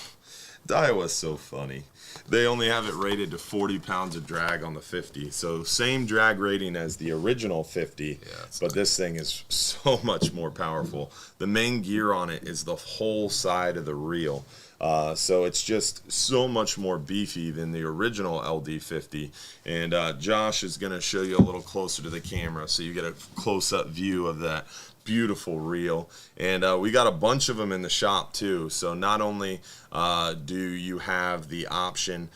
Speaker 1: Daiwa's so funny. They only have it rated to 40 pounds of drag on the 50. So same drag rating as the original 50, but this thing is so much more powerful. The main gear on it is the whole side of the reel. So it's just so much more beefy than the original LD50. And Josh is going to show you a little closer to the camera so you get a close-up view of that beautiful reel. And we got a bunch of them in the shop too. So not only do you have the option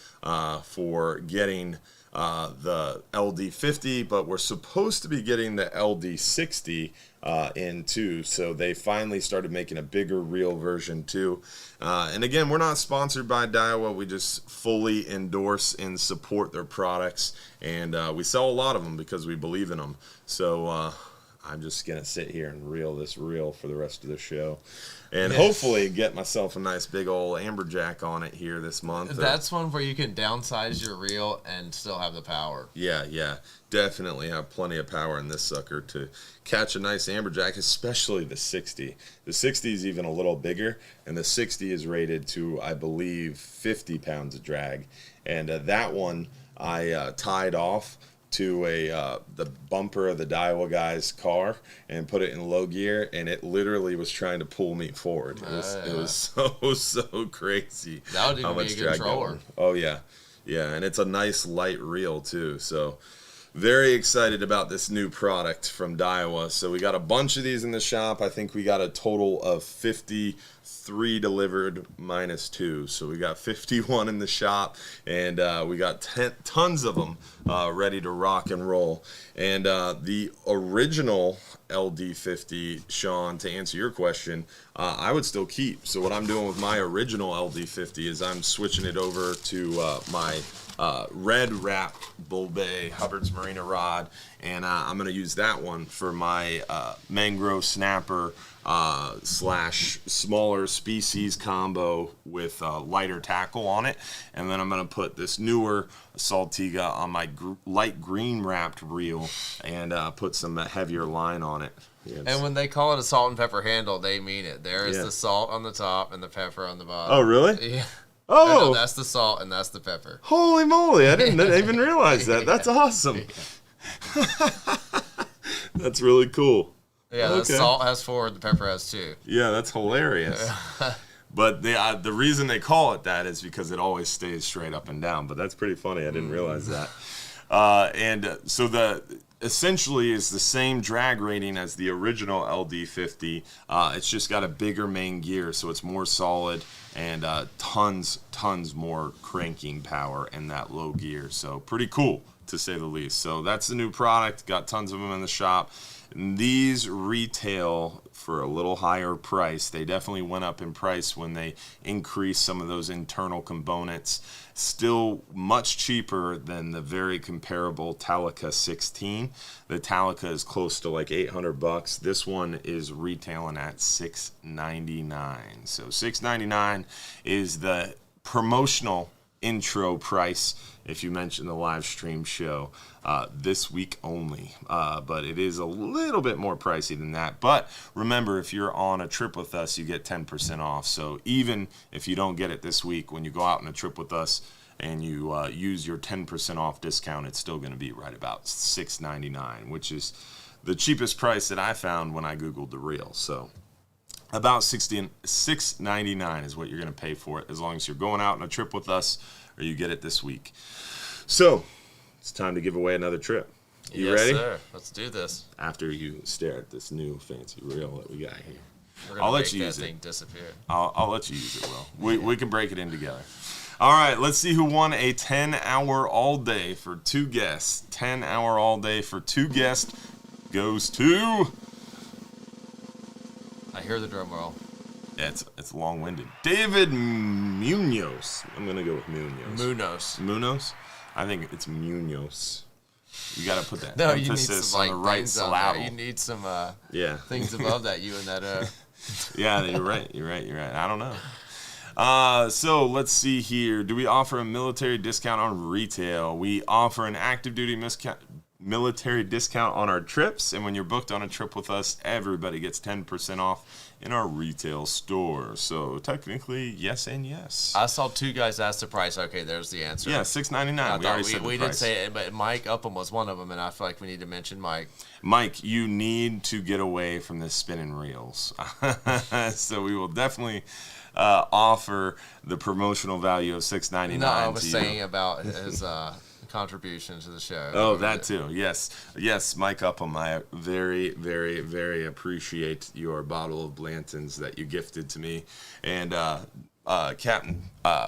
Speaker 1: for getting the LD50, but we're supposed to be getting the LD60 in too. So they finally started making a bigger reel version too. And again, we're not sponsored by Daiwa. We just fully endorse and support their products, and we sell a lot of them because we believe in them. So I'm just gonna sit here and reel this reel for the rest of the show, and hopefully get myself a nice big old Amberjack on it here this month.
Speaker 2: That's one where you can downsize your reel and still have the power.
Speaker 1: Yeah, definitely have plenty of power in this sucker to catch a nice Amberjack, especially the 60. The 60 is even a little bigger, and the 60 is rated to, I believe, 50 pounds of drag. And that one I tied off to the bumper of the Daiwa guy's car and put it in low gear, and it literally was trying to pull me forward. It was so crazy.
Speaker 2: That would even be a controller.
Speaker 1: Oh yeah, and it's a nice light reel too. So very excited about this new product from Daiwa. So we got a bunch of these in the shop. I think we got a total of 53 delivered minus 2. So we got 51 in the shop, and we got tons of them ready to rock and roll. And the original LD50, Sean, to answer your question, I would still keep. So what I'm doing with my original LD50 is I'm switching it over to my red wrap Bull Bay Hubbard's Marina rod, and I'm going to use that one for my mangrove snapper slash smaller species combo with lighter tackle on it. And then I'm going to put this newer Saltiga on my light green wrapped reel and put some heavier line on it.
Speaker 2: And when they call it a salt and pepper handle, they mean it. There is the salt on the top and the pepper on the bottom.
Speaker 1: Oh, really?
Speaker 2: Yeah.
Speaker 1: Oh,
Speaker 2: no, that's the salt and that's the pepper.
Speaker 1: Holy moly, I didn't even realize that. That's awesome. That's really cool.
Speaker 2: Yeah, the salt has 4, the pepper has 2.
Speaker 1: Yeah, that's hilarious. But the reason they call it that is because it always stays straight up and down. But that's pretty funny. I didn't realize that. So essentially is the same drag rating as the original LD50. It's just got a bigger main gear, so it's more solid and tons more cranking power in that low gear. So pretty cool. to say the least. So that's the new product. Got tons of them in the shop. And these retail for a little higher price. They definitely went up in price when they increased some of those internal components. Still much cheaper than the very comparable Talica 16. The Talica is close to like $800. This one is retailing at $699. So $699 is the promotional intro price if you mention the live stream show this week only, but it is a little bit more pricey than that. But remember, if you're on a trip with us, you get 10% off. So even if you don't get it this week, when you go out on a trip with us and you use your 10% off discount, it's still going to be right about $6.99, which is the cheapest price that I found when I googled the reel. So about $6.99 is what you're going to pay for it, as long as you're going out on a trip with us or you get it this week. So it's time to give away another trip. You ready?
Speaker 2: Yes, sir. Let's do this.
Speaker 1: After you stare at this new fancy reel that we got here,
Speaker 2: I'll
Speaker 1: let you use
Speaker 2: that thing
Speaker 1: it.
Speaker 2: Disappear.
Speaker 1: I'll let you use it, Will. We can break it in together. All right, let's see who won a 10-hour all-day for 2 guests. 10-hour all-day for 2 guests goes to...
Speaker 2: I hear the drum roll.
Speaker 1: Yeah, it's long-winded. David Munoz. I'm going to go with Munoz. Munoz? I think it's Munoz. You got to put that
Speaker 2: No, you need
Speaker 1: emphasis
Speaker 2: some
Speaker 1: on the right
Speaker 2: things on
Speaker 1: syllable.
Speaker 2: there. You need some things
Speaker 1: Yeah.
Speaker 2: above that. You and that.
Speaker 1: Yeah, you're right. I don't know. So let's see here. Do we offer a military discount on retail? We offer an active duty military discount on our trips, and when you're booked on a trip with us, everybody gets 10% off in our retail store. So technically, yes and yes.
Speaker 2: I saw 2 guys ask the price. Okay, there's the answer.
Speaker 1: Yeah, $6.99. We already said the
Speaker 2: we
Speaker 1: price.
Speaker 2: did say it, but Mike Upham was one of them, and I feel like we need to mention Mike.
Speaker 1: Mike, you need to get away from the spinning reels. So we will definitely offer the promotional value of $6.99.
Speaker 2: No, I was saying about his contribution to the show.
Speaker 1: Oh, that too. Yes, Mike Upham. I very, very, very appreciate your bottle of Blanton's that you gifted to me. And Captain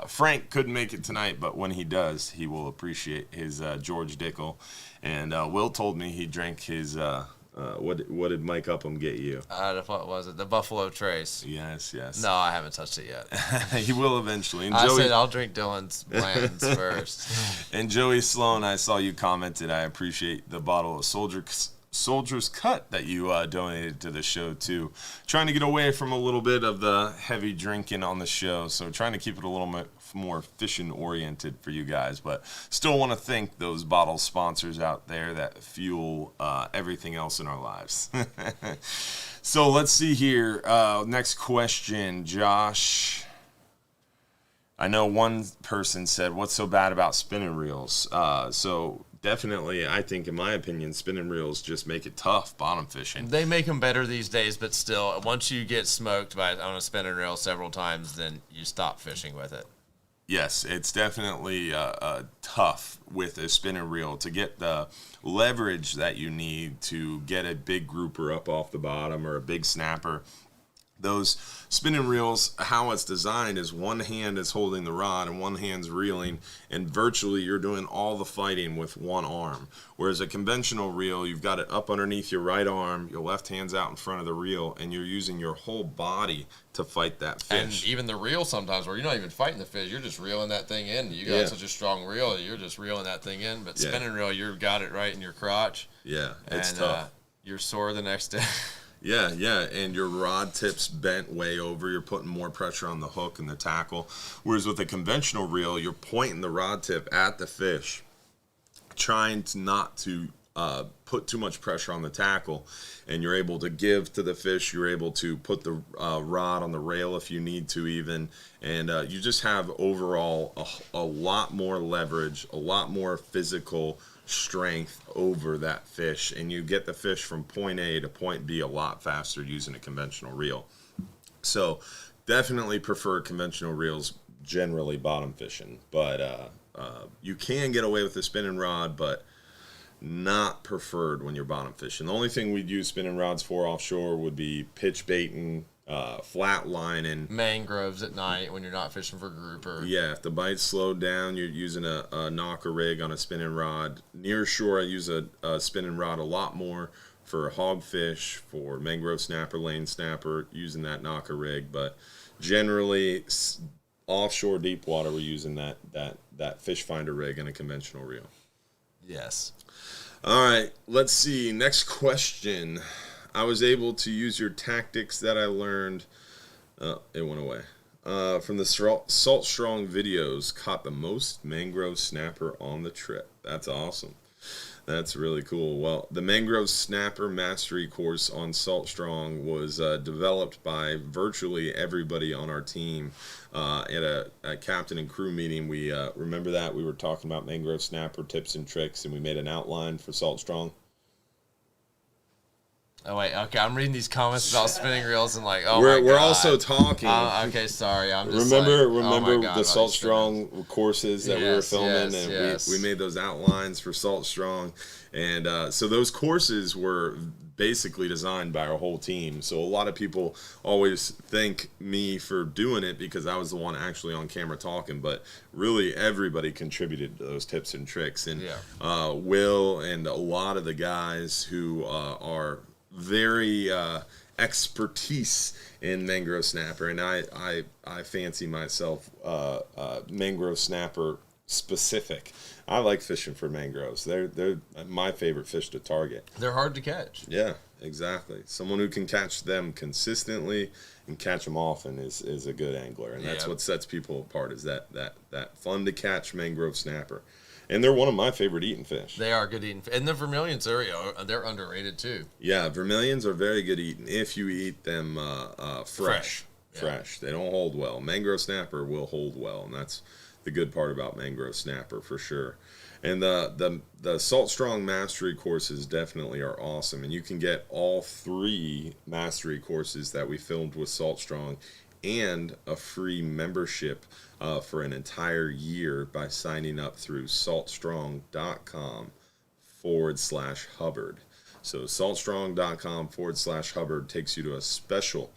Speaker 1: Frank couldn't make it tonight, but when he does, he will appreciate his George Dickel. And Will told me he drank his. What did Mike Upham get you?
Speaker 2: What was it? The Buffalo Trace.
Speaker 1: Yes.
Speaker 2: No, I haven't touched it yet.
Speaker 1: He will eventually. And
Speaker 2: I
Speaker 1: Joey,
Speaker 2: said I'll drink Dylan's Blanton's first.
Speaker 1: And Joey Sloan, I saw you commented. I appreciate the bottle of Soldier's Cut that you donated to the show too. Trying to get away from a little bit of the heavy drinking on the show, so trying to keep it a little bit more fishing oriented for you guys, but still want to thank those bottle sponsors out there that fuel everything else in our lives. So let's see here. Next question, Josh. I know one person said, what's so bad about spinning reels? So definitely, I think, in my opinion, spinning reels just make it tough bottom fishing.
Speaker 2: They make them better these days, but still, once you get smoked on a spinning reel several times, then you stop fishing with it.
Speaker 1: Yes, it's definitely tough with a spinning reel to get the leverage that you need to get a big grouper up off the bottom or a big snapper. Those spinning reels, how it's designed is one hand is holding the rod and one hand's reeling, and virtually you're doing all the fighting with one arm. Whereas a conventional reel, you've got it up underneath your right arm, your left hand's out in front of the reel, and you're using your whole body to fight that fish.
Speaker 2: And even the reel sometimes, where you're not even fighting the fish, you're just reeling that thing in. You got such a strong reel, you're just reeling that thing in. But spinning reel, you've got it right in your crotch.
Speaker 1: Yeah, it's tough.
Speaker 2: You're sore the next day.
Speaker 1: Yeah, and your rod tip's bent way over. You're putting more pressure on the hook and the tackle. Whereas with a conventional reel, you're pointing the rod tip at the fish, trying not to put too much pressure on the tackle, and you're able to give to the fish. You're able to put the rod on the rail if you need to even, and you just have overall a lot more leverage, a lot more physical strength over that fish, and you get the fish from point A to point B a lot faster using a conventional reel. So definitely prefer conventional reels generally bottom fishing, but you can get away with the spinning rod, but not preferred when you're bottom fishing. The only thing we'd use spinning rods for offshore would be pitch baiting, flat lining.
Speaker 2: Mangroves at night when you're not fishing for grouper.
Speaker 1: Yeah, if the bite's slowed down, you're using a knocker rig on a spinning rod. Near shore, I use a spinning rod a lot more for hogfish, for mangrove snapper, lane snapper, using that knocker rig. But generally, offshore deep water, we're using that fish finder rig and a conventional reel.
Speaker 2: Yes.
Speaker 1: All right, let's see. Next question. I was able to use your tactics that I learned. It went away. From the Salt Strong videos, caught the most mangrove snapper on the trip. That's awesome. That's really cool. Well, the Mangrove Snapper Mastery course on Salt Strong was developed by virtually everybody on our team at a captain and crew meeting. We remember that we were talking about mangrove snapper tips and tricks, and we made an outline for Salt Strong.
Speaker 2: Oh wait, okay. I'm reading these comments about spinning reels and like,
Speaker 1: we're also talking.
Speaker 2: Okay, sorry. I'm just
Speaker 1: remember
Speaker 2: oh God,
Speaker 1: the Salt Strong courses that we were filming, and we made those outlines for Salt Strong, and so those courses were basically designed by our whole team. So a lot of people always thank me for doing it because I was the one actually on camera talking, but really everybody contributed to those tips and tricks, and Will and a lot of the guys who are very expertise in mangrove snapper, and I fancy myself mangrove snapper specific. I like fishing for mangroves. They're my favorite fish to target.
Speaker 2: They're hard to catch.
Speaker 1: Yeah, exactly. Someone who can catch them consistently and catch them often is a good angler, and that's what sets people apart. Is that fun to catch mangrove snapper. And they're one of my favorite eating fish.
Speaker 2: They are good eating. And the vermilions, they're underrated too.
Speaker 1: Yeah, vermilions are very good eating if you eat them fresh. Fresh. They don't hold well. Mangrove snapper will hold well, and that's the good part about mangrove snapper for sure. And the Salt Strong Mastery courses definitely are awesome. And you can get all 3 mastery courses that we filmed with Salt Strong and a free membership for an entire year by signing up through saltstrong.com/Hubbard. So saltstrong.com/Hubbard takes you to a special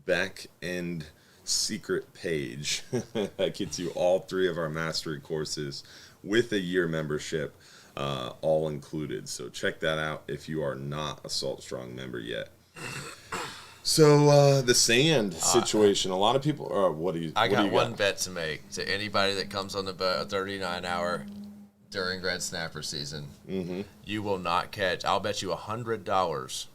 Speaker 1: back end secret page that gets you all 3 of our mastery courses with a year membership, all included. So check that out if you are not a Salt Strong member yet. So the sand situation, a lot of people.
Speaker 2: I got one bet to make to anybody that comes on the boat, a 39-hour during red snapper season. Mm-hmm. You will not catch. I'll bet you $100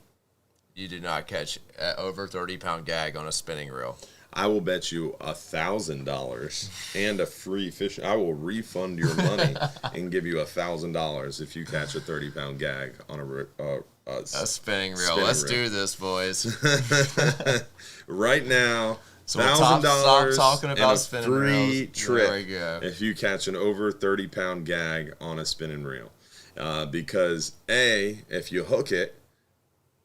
Speaker 2: you do not catch an over 30-pound gag on a spinning reel.
Speaker 1: I will bet you $1,000 and a free fish. I will refund your money and give you $1,000 if you catch a 30-pound gag on a
Speaker 2: spinning reel. Let's do this, boys.
Speaker 1: Right now,
Speaker 2: so $1,000 talking about
Speaker 1: and a
Speaker 2: spinning
Speaker 1: free
Speaker 2: reels.
Speaker 1: trip
Speaker 2: There we go.
Speaker 1: if you catch an over 30-pound gag on a spinning reel. Because if you hook it,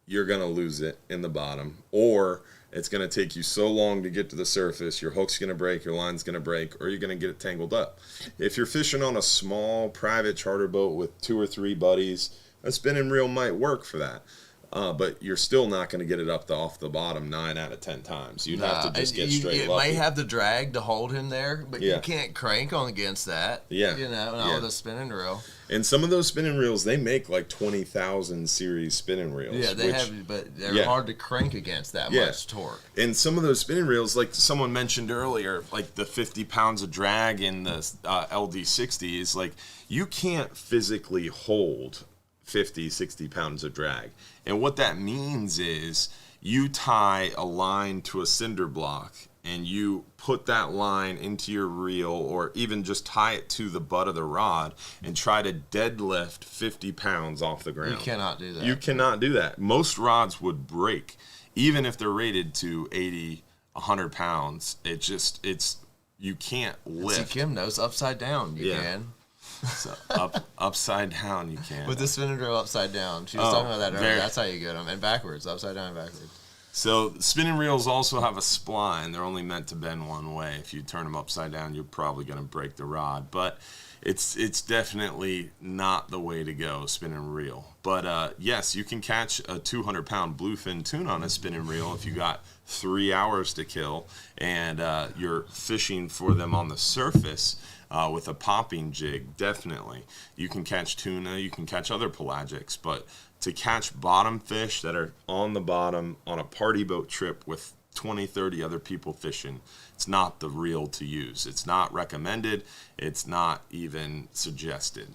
Speaker 1: you're going to lose it in the bottom, or it's going to take you so long to get to the surface, your hook's going to break, your line's going to break, or you're going to get it tangled up. If you're fishing on a small private charter boat with 2 or 3 buddies, a spinning reel might work for that. But you're still not going to get it up off the bottom 9 out of 10 times. You'd have to just get straight lucky.
Speaker 2: It may have the drag to hold him there, but you can't crank on against that.
Speaker 1: Yeah.
Speaker 2: With a spinning reel.
Speaker 1: And some of those spinning reels, they make like 20,000 series spinning reels.
Speaker 2: Yeah, but they're hard to crank against that much torque.
Speaker 1: And some of those spinning reels, like someone mentioned earlier, like the 50 pounds of drag in the LD60 is like, you can't physically hold 50, 60 pounds of drag. And what that means is you tie a line to a cinder block and you put that line into your reel, or even just tie it to the butt of the rod and try to deadlift 50 pounds off the ground.
Speaker 2: You cannot do that.
Speaker 1: You cannot do that. Most rods would break, even if they're rated to 80, 100 pounds. You can't lift.
Speaker 2: See, Kim knows upside down you can.
Speaker 1: So upside down you can.
Speaker 2: With the spinning reel upside down. She was talking about that earlier. That's how you get them. And backwards, upside down and backwards.
Speaker 1: So spinning reels also have a spline. They're only meant to bend one way. If you turn them upside down, you're probably going to break the rod. But it's definitely not the way to go, spinning reel. But yes, you can catch a 200-pound bluefin tuna on a spinning reel if you got 3 hours to kill and you're fishing for them on the surface with a popping jig. Definitely, you can catch tuna, you can catch other pelagics, but to catch bottom fish that are on the bottom on a party boat trip with 20, 30 other people fishing, it's not the reel to use. It's not recommended. It's not even suggested.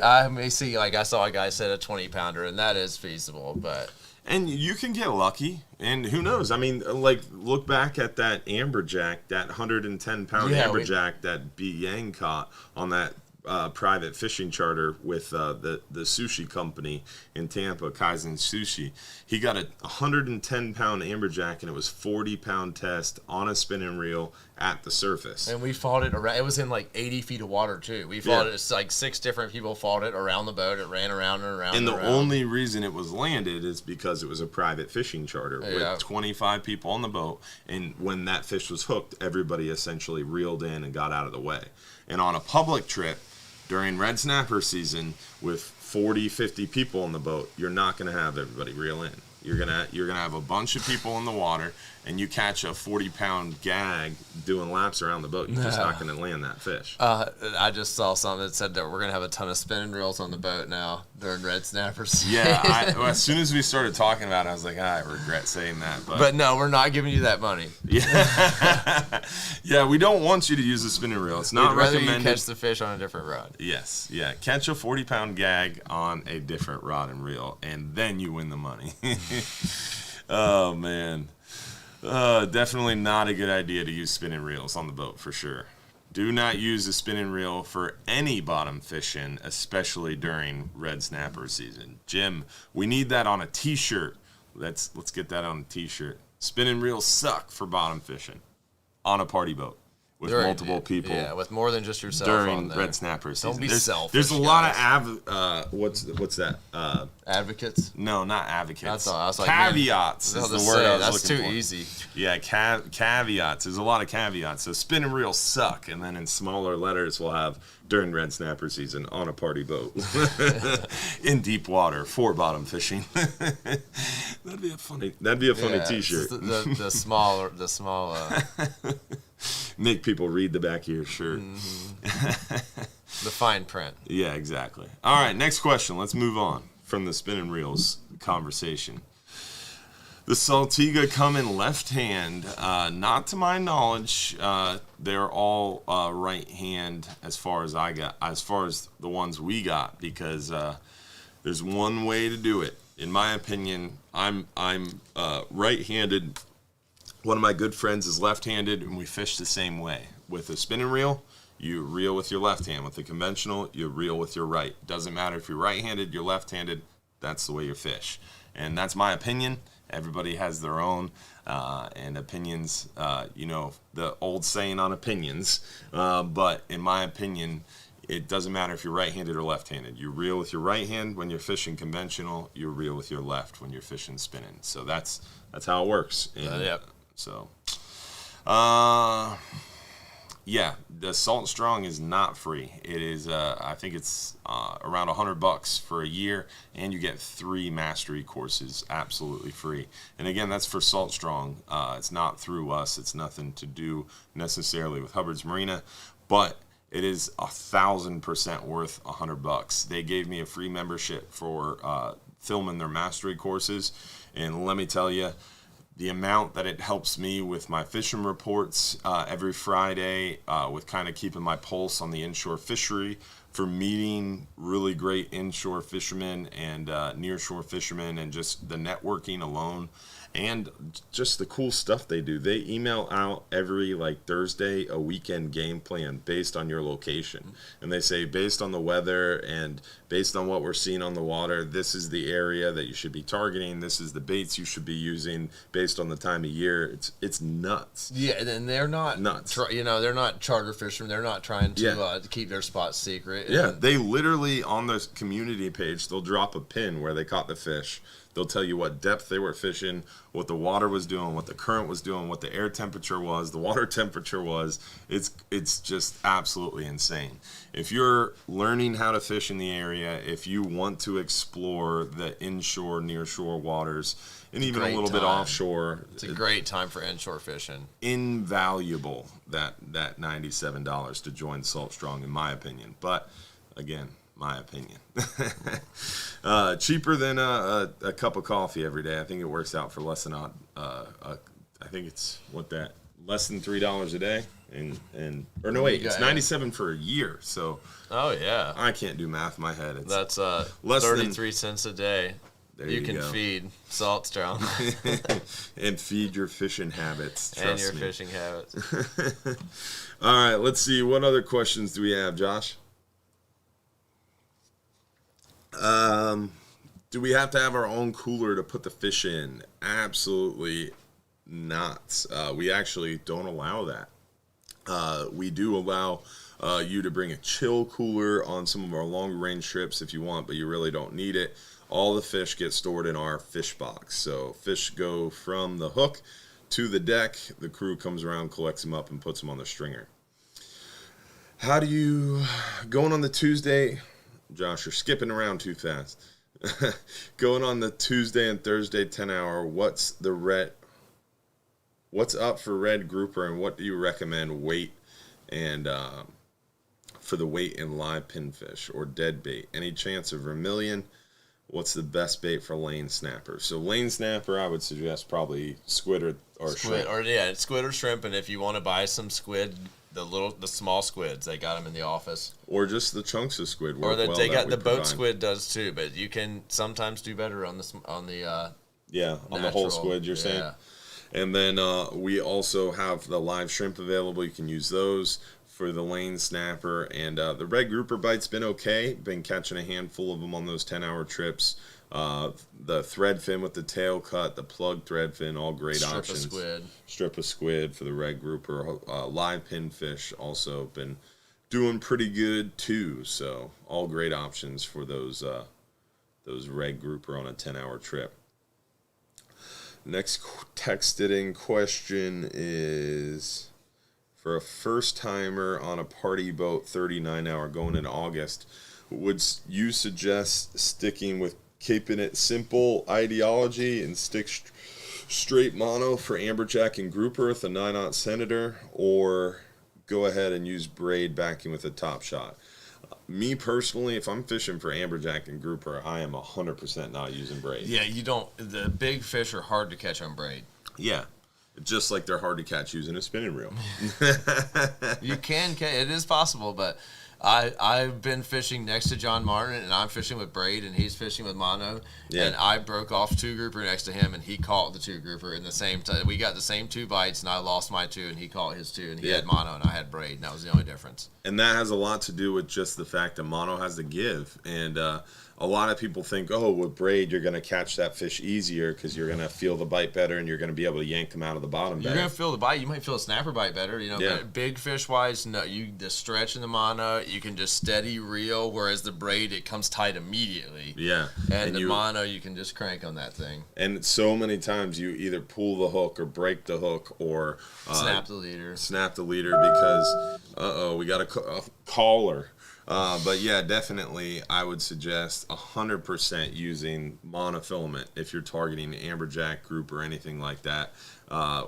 Speaker 2: I may see, like I saw a guy set a 20-pounder, and that is feasible, but...
Speaker 1: And you can get lucky, and who knows? I mean, like, look back at that Amberjack, that 110-pound Amberjack that B. Yang caught on that private fishing charter with the sushi company in Tampa, Kaizen Sushi. He got a 110-pound Amberjack, and it was 40-pound test on a spinning reel at the surface.
Speaker 2: And we fought it around. It was in like 80 feet of water too. We fought it. It's like 6 different people fought it around the boat. It ran around and around.
Speaker 1: And the only reason it was landed is because it was a private fishing charter with 25 people on the boat. And when that fish was hooked, everybody essentially reeled in and got out of the way. And on a public trip during red snapper season with 40, 50 people on the boat, you're not going to have everybody reel in. You're gonna have a bunch of people in the water, and you catch a 40-pound gag doing laps around the boat. You're just not going to land that fish.
Speaker 2: I just saw something that said that we're going to have a ton of spinning reels on the boat now during red snappers.
Speaker 1: Yeah, as soon as we started talking about it, I was like, I regret saying that.
Speaker 2: But no, we're not giving you that money.
Speaker 1: Yeah, yeah, we don't want you to use a spinning reel. It's not recommended.
Speaker 2: Rather you catch the fish on a different rod.
Speaker 1: Yes, yeah. Catch a 40-pound gag on a different rod and reel, and then you win the money. Oh, man. Definitely not a good idea to use spinning reels on the boat, for sure. Do not use a spinning reel for any bottom fishing, especially during red snapper season. Jim, we need that on a t-shirt. Let's get that on a t-shirt. Spinning reels suck for bottom fishing on a party boat with multiple people.
Speaker 2: Yeah, with more than just yourself
Speaker 1: during
Speaker 2: on there.
Speaker 1: red snapper season.
Speaker 2: Don't be selfish.
Speaker 1: There's a lot of what's that?
Speaker 2: Advocates?
Speaker 1: No, not advocates.
Speaker 2: That's all. I was like,
Speaker 1: caveats is the word I was
Speaker 2: that's
Speaker 1: looking
Speaker 2: too
Speaker 1: for.
Speaker 2: easy.
Speaker 1: Yeah, caveats. There's a lot of caveats. So spinning reels suck, and then in smaller letters we'll have during red snapper season on a party boat in deep water for bottom fishing. That'd be a funny T-shirt.
Speaker 2: The small.
Speaker 1: Make people read the back of your shirt.
Speaker 2: Mm-hmm. The fine print.
Speaker 1: Yeah, exactly. All right, next question. Let's move on from the spinning reels conversation. The Saltiga come in left hand. Not to my knowledge. They're all right hand as far as the ones we got, because there's one way to do it. In my opinion, I'm right-handed. One of my good friends is left-handed, and we fish the same way. With a spinning reel, you reel with your left hand. With the conventional, you reel with your right. Doesn't matter if you're right-handed, you're left-handed. That's the way you fish. And that's my opinion. Everybody has their own and opinions. The old saying on opinions. But in my opinion, it doesn't matter if you're right-handed or left-handed. You reel with your right hand when you're fishing conventional. You reel with your left when you're fishing spinning. So that's how it works. And,
Speaker 2: yep.
Speaker 1: So, yeah, the Salt Strong is not free. It is, I think it's around $100 for a year, and you get 3 mastery courses absolutely free. And again, that's for Salt Strong. It's not through us. It's nothing to do necessarily with Hubbard's Marina, but it is 1,000% worth $100. They gave me a free membership for filming their mastery courses, and let me tell you, the amount that it helps me with my fishing reports every Friday, with kind of keeping my pulse on the inshore fishery, for meeting really great inshore fishermen and nearshore fishermen, and just the networking alone, and just the cool stuff they do. They email out every Thursday a weekend game plan based on your location, and they say, based on the weather and based on what we're seeing on the water, this is the area that you should be targeting. This is the baits you should be using based on the time of year. It's nuts.
Speaker 2: Yeah, and they're not
Speaker 1: nuts.
Speaker 2: They're not charter fishermen. They're not trying to keep their spots secret.
Speaker 1: Yeah, they literally, on the community page, they'll drop a pin where they caught the fish. They'll tell you what depth they were fishing, what the water was doing, what the current was doing, what the air temperature was, the water temperature was. It's just absolutely insane. If you're learning how to fish in the area, if you want to explore the inshore, nearshore waters, and even a little bit offshore,
Speaker 2: it's a great time for inshore fishing.
Speaker 1: Invaluable that $97 to join Salt Strong, in my opinion. But again, my opinion. Cheaper than a cup of coffee every day. I think it works out for less than I think it's less than $3 a day, or no wait, it's 97 for a year. So
Speaker 2: oh yeah,
Speaker 1: I can't do math in my head.
Speaker 2: That's less 33 cents a day. You can feed Salt Strong
Speaker 1: and feed your fishing habits.
Speaker 2: And your fishing habits.
Speaker 1: All right, let's see. What other questions do we have, Josh? Do we have to have our own cooler to put the fish in? Absolutely not. We actually don't allow that. We do allow you to bring a chill cooler on some of our longer range trips if you want, but you really don't need it. All the fish get stored in our fish box. So fish go from the hook to the deck. The crew comes around, collects them up, and puts them on the stringer. How do you, going on the Tuesday, Josh, you're skipping around too fast. Going on the Tuesday and Thursday 10-hour, what's up for red grouper, and what do you recommend weight and for the weight in live pinfish or dead bait? Any chance of vermilion? What's the best bait for lane snapper? So lane snapper, I would suggest probably squid or shrimp.
Speaker 2: Squid or shrimp. And if you want to buy some squid, the small squids, they got them in the office.
Speaker 1: Or just the chunks of squid.
Speaker 2: They got the boat squid does too, but you can sometimes do better on the
Speaker 1: the whole squid. You're saying. And then we also have the live shrimp available. You can use those for the lane snapper. And the red grouper bite's been okay. Been catching a handful of them on those 10-hour trips. The threadfin with the tail cut, the plug threadfin, all great options. Strip of squid for the red grouper. Live pinfish also been doing pretty good too. So all great options for those red grouper on a 10-hour trip. Next texted in question is, for a first timer on a party boat 39-hour going in August, would you suggest sticking with keeping it simple ideology and stick straight mono for amberjack and grouper with a 9/0 Senator, or go ahead and use braid backing with a top shot? Me personally, if I'm fishing for amberjack and grouper, I am 100% not using braid.
Speaker 2: Yeah, you don't. The big fish are hard to catch on braid.
Speaker 1: Yeah, just like they're hard to catch using a spinning reel.
Speaker 2: You can catch. It is possible, but I've been fishing next to John Martin, and I'm fishing with braid, and he's fishing with mono. Yeah. And I broke off 2 grouper next to him, and he caught the 2 grouper in the same time. We got the same 2 bites, and I lost my 2, and he caught his 2, and he had mono, and I had braid, and that was the only difference.
Speaker 1: And that has a lot to do with just the fact that mono has the give, and a lot of people think, oh, with braid, you're going to catch that fish easier because you're going to feel the bite better and you're going to be able to yank them out of the bottom better.
Speaker 2: You're going to feel the bite. You might feel a snapper bite better. But big fish-wise, no. The stretch in the mono, you can just steady reel, whereas the braid, it comes tight immediately.
Speaker 1: Yeah.
Speaker 2: And the mono, you can just crank on that thing.
Speaker 1: And so many times you either pull the hook or break the hook or
Speaker 2: snap the leader.
Speaker 1: Because, we got a caller. But yeah, definitely I would suggest 100% using monofilament if you're targeting amberjack, group, or anything like that.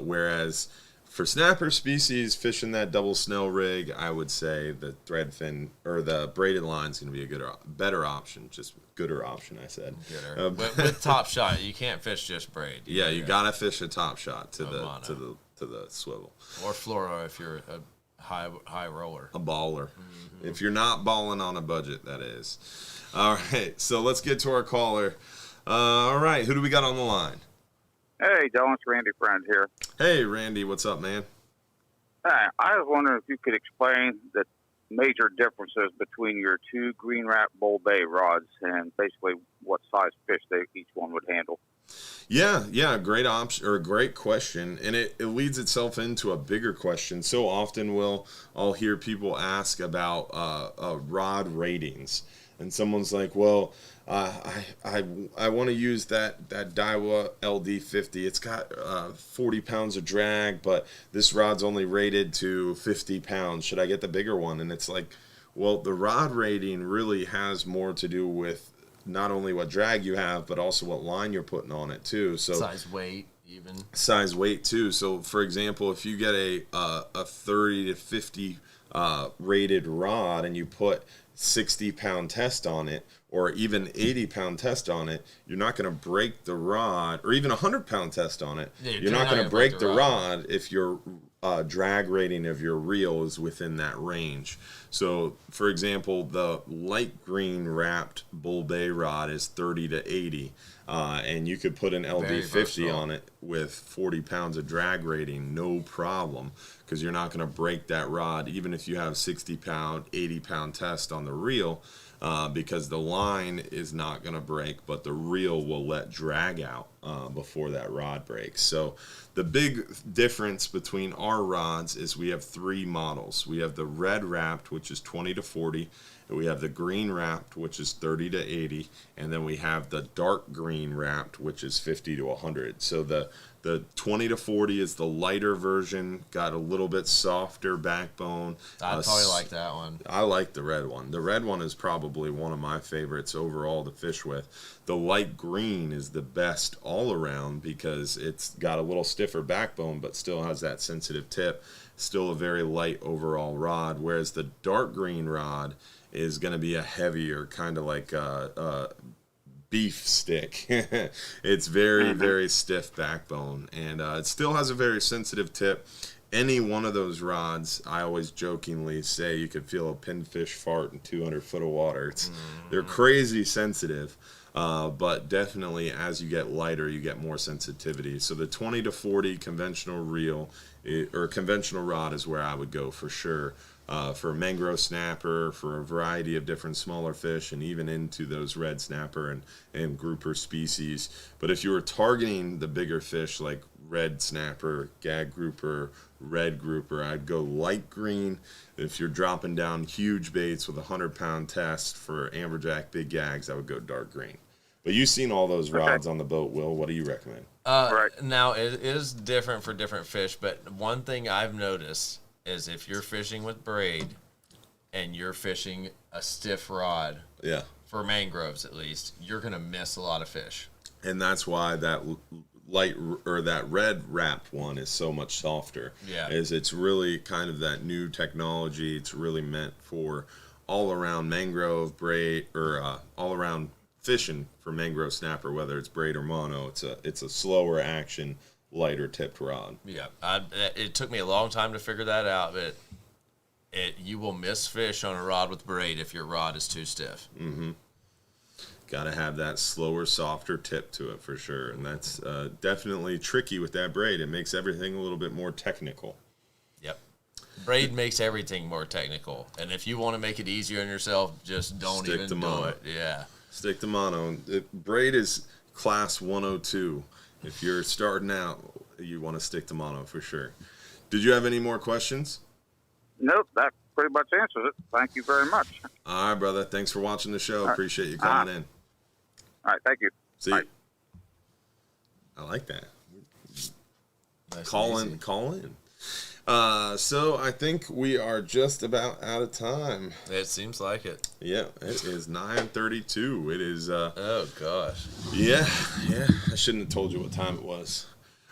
Speaker 1: Whereas for snapper species, fishing that double snell rig, I would say the threadfin or the braided line is going to be a better option. Just gooder option, I said.
Speaker 2: With top shot, you can't fish just braid.
Speaker 1: You gotta fish a top shot to the swivel
Speaker 2: or fluoro if you're a high roller.
Speaker 1: A baller. Mm-hmm. If you're not balling on a budget, that is. All right, so let's get to our caller. All right, who do we got on the line?
Speaker 6: Hey, Dylan, it's Randy Friend here.
Speaker 1: Hey, Randy, what's up, man?
Speaker 6: I was wondering if you could explain the major differences between your 2 green wrap bull bay rods and basically what size fish each one would handle.
Speaker 1: Yeah, great option or a great question, and it leads itself into a bigger question. So often I'll hear people ask about rod ratings. and someone's like, well, I want to use that Daiwa LD50. It's got 40 pounds of drag, but this rod's only rated to 50 pounds. Should I get the bigger one? And it's like, well, the rod rating really has more to do with not only what drag you have, but also what line you're putting on it too. So
Speaker 2: size, weight, even
Speaker 1: size, weight too. So for example, if you get a 30 to 50 rated rod and you put 60-pound test on it, or even 80-pound test on it, you're not going to break the rod, or even 100-pound test on it. Yeah, you're not going to break the rod if your drag rating of your reel is within that range. So, for example, the light green wrapped Bull Bay rod is 30 to 80, and you could put an LD50 on it with 40 pounds of drag rating, no problem, because you're not going to break that rod, even if you have 60-pound, 80-pound test on the reel. Because the line is not going to break, but the reel will let drag out before that rod breaks. So the big difference between our rods is we have 3 models. We have the red wrapped, which is 20 to 40, and we have the green wrapped, which is 30 to 80, and then we have the dark green wrapped, which is 50 to 100. So the 20 to 40 is the lighter version, got a little bit softer backbone.
Speaker 2: I probably like that one.
Speaker 1: I like the red one. The red one is probably one of my favorites overall to fish with. The light green is the best all around because it's got a little stiffer backbone but still has that sensitive tip. Still a very light overall rod, whereas the dark green rod is going to be a heavier, kind of like beef stick. It's very, very stiff backbone, and it still has a very sensitive tip. Any one of those rods, I always jokingly say you could feel a pinfish fart in 200 foot of water. They're crazy sensitive, but definitely as you get lighter, you get more sensitivity. So the 20 to 40 conventional reel or conventional rod is where I would go for sure. For mangrove snapper, for a variety of different smaller fish, and even into those red snapper and grouper species. But if you were targeting the bigger fish like red snapper, gag grouper, red grouper, I'd go light green. If you're dropping down huge baits with a 100-pound test for amberjack big gags, I would go dark green. But you've seen all those rods on the boat, Will. What do you recommend?
Speaker 6: Right.
Speaker 2: Now, it is different for different fish, but one thing I've noticed is if you're fishing with braid and you're fishing a stiff rod, for mangroves at least, you're going to miss a lot of fish.
Speaker 1: And that's why that light or that red wrapped one is so much softer. Yeah. Is it's really kind of that new technology. It's really meant for all around mangrove, braid, or all around fishing for mangrove snapper, whether it's braid or mono. It's a slower action, lighter tipped rod.
Speaker 2: Yeah, it took me a long time to figure that out, but you will miss fish on a rod with braid if your rod is too stiff.
Speaker 1: Mm-hmm. Got to have that slower, softer tip to it for sure, and that's definitely tricky with that braid. It makes everything a little bit more technical.
Speaker 2: Yep. Braid makes everything more technical, and if you want to make it easier on yourself, just don't even do it. Yeah. Stick
Speaker 1: to mono. Braid is class 102. If you're starting out, you want to stick to mono for sure. Did you have any more questions?
Speaker 6: Nope, that pretty much answers it. Thank you very much.
Speaker 1: All right, brother. Thanks for watching the show. Appreciate you coming in.
Speaker 6: All right, thank you.
Speaker 1: See you. I like that. Nice call in. So I think we are just about out of time.
Speaker 2: It seems like it.
Speaker 1: Yeah, it is 9:32. It is.
Speaker 2: Oh gosh.
Speaker 1: Yeah. I shouldn't have told you what time it was.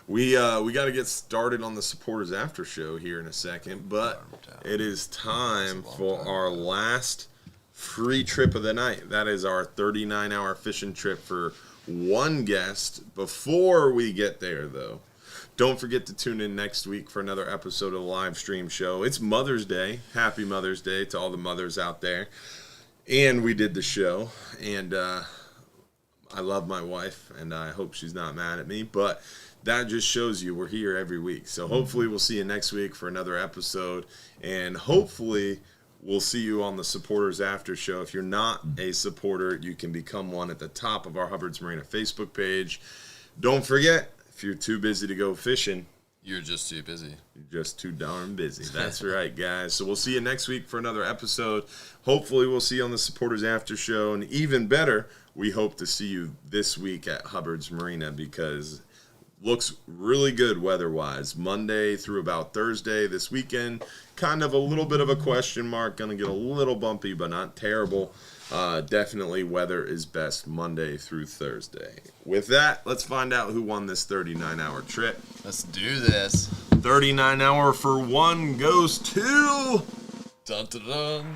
Speaker 1: We got to get started on the supporters after show here in a second, but it is time for our last free trip of the night. That is our 39-hour fishing trip for one guest. Before we get there, though, don't forget to tune in next week for another episode of the live stream show. It's Mother's Day. Happy Mother's Day to all the mothers out there. And we did the show, and I love my wife, and I hope she's not mad at me, but that just shows you we're here every week. So hopefully we'll see you next week for another episode, and hopefully we'll see you on the supporters after show. If you're not a supporter, you can become one at the top of our Hubbard's Marina Facebook page. Don't forget, if you're too busy to go fishing,
Speaker 2: You're just too busy.
Speaker 1: You're just too darn busy. That's right, guys. So we'll see you next week for another episode. Hopefully we'll see you on the Supporters After Show. And even better, we hope to see you this week at Hubbard's Marina because looks really good weather-wise. Monday through about Thursday this weekend. Kind of a little bit of a question mark. Going to get a little bumpy, but not terrible. Definitely weather is best Monday through Thursday. With that, let's find out who won this 39-hour trip.
Speaker 2: Let's do this.
Speaker 1: 39-hour for one goes to
Speaker 2: Dun, dun, dun.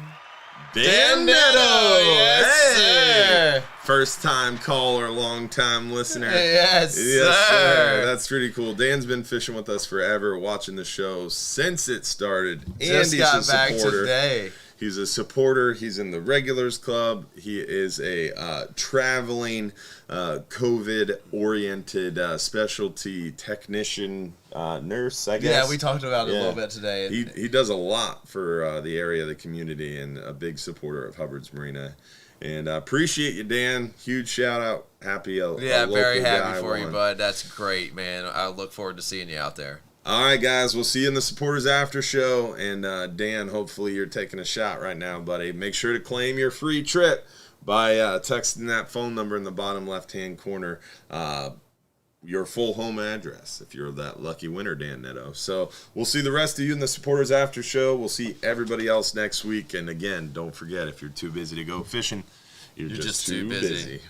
Speaker 1: Dan Netto.
Speaker 2: Yes, sir.
Speaker 1: First time caller, long time listener.
Speaker 2: Yes,
Speaker 1: sir. That's pretty cool. Dan's been fishing with us forever, watching the show since it started.
Speaker 2: Just
Speaker 1: and
Speaker 2: got
Speaker 1: he's a
Speaker 2: back
Speaker 1: supporter.
Speaker 2: today.
Speaker 1: He's a supporter. He's in the Regulars Club. He is a traveling, COVID-oriented specialty technician, nurse, I guess.
Speaker 2: Yeah, we talked about it a little bit today.
Speaker 1: He does a lot for the area, the community, and a big supporter of Hubbard's Marina. And I appreciate you, Dan. Huge shout out. Happy a
Speaker 2: very
Speaker 1: local
Speaker 2: happy
Speaker 1: guy
Speaker 2: for you,
Speaker 1: won.
Speaker 2: bud. That's great, man. I look forward to seeing you out there.
Speaker 1: All right, guys, we'll see you in the Supporters After Show. And Dan, hopefully you're taking a shot right now, buddy. Make sure to claim your free trip by texting that phone number in the bottom left-hand corner, your full home address, if you're that lucky winner, Dan Netto. So we'll see the rest of you in the Supporters After Show. We'll see everybody else next week. And again, don't forget, if you're too busy to go fishing, you're just too busy.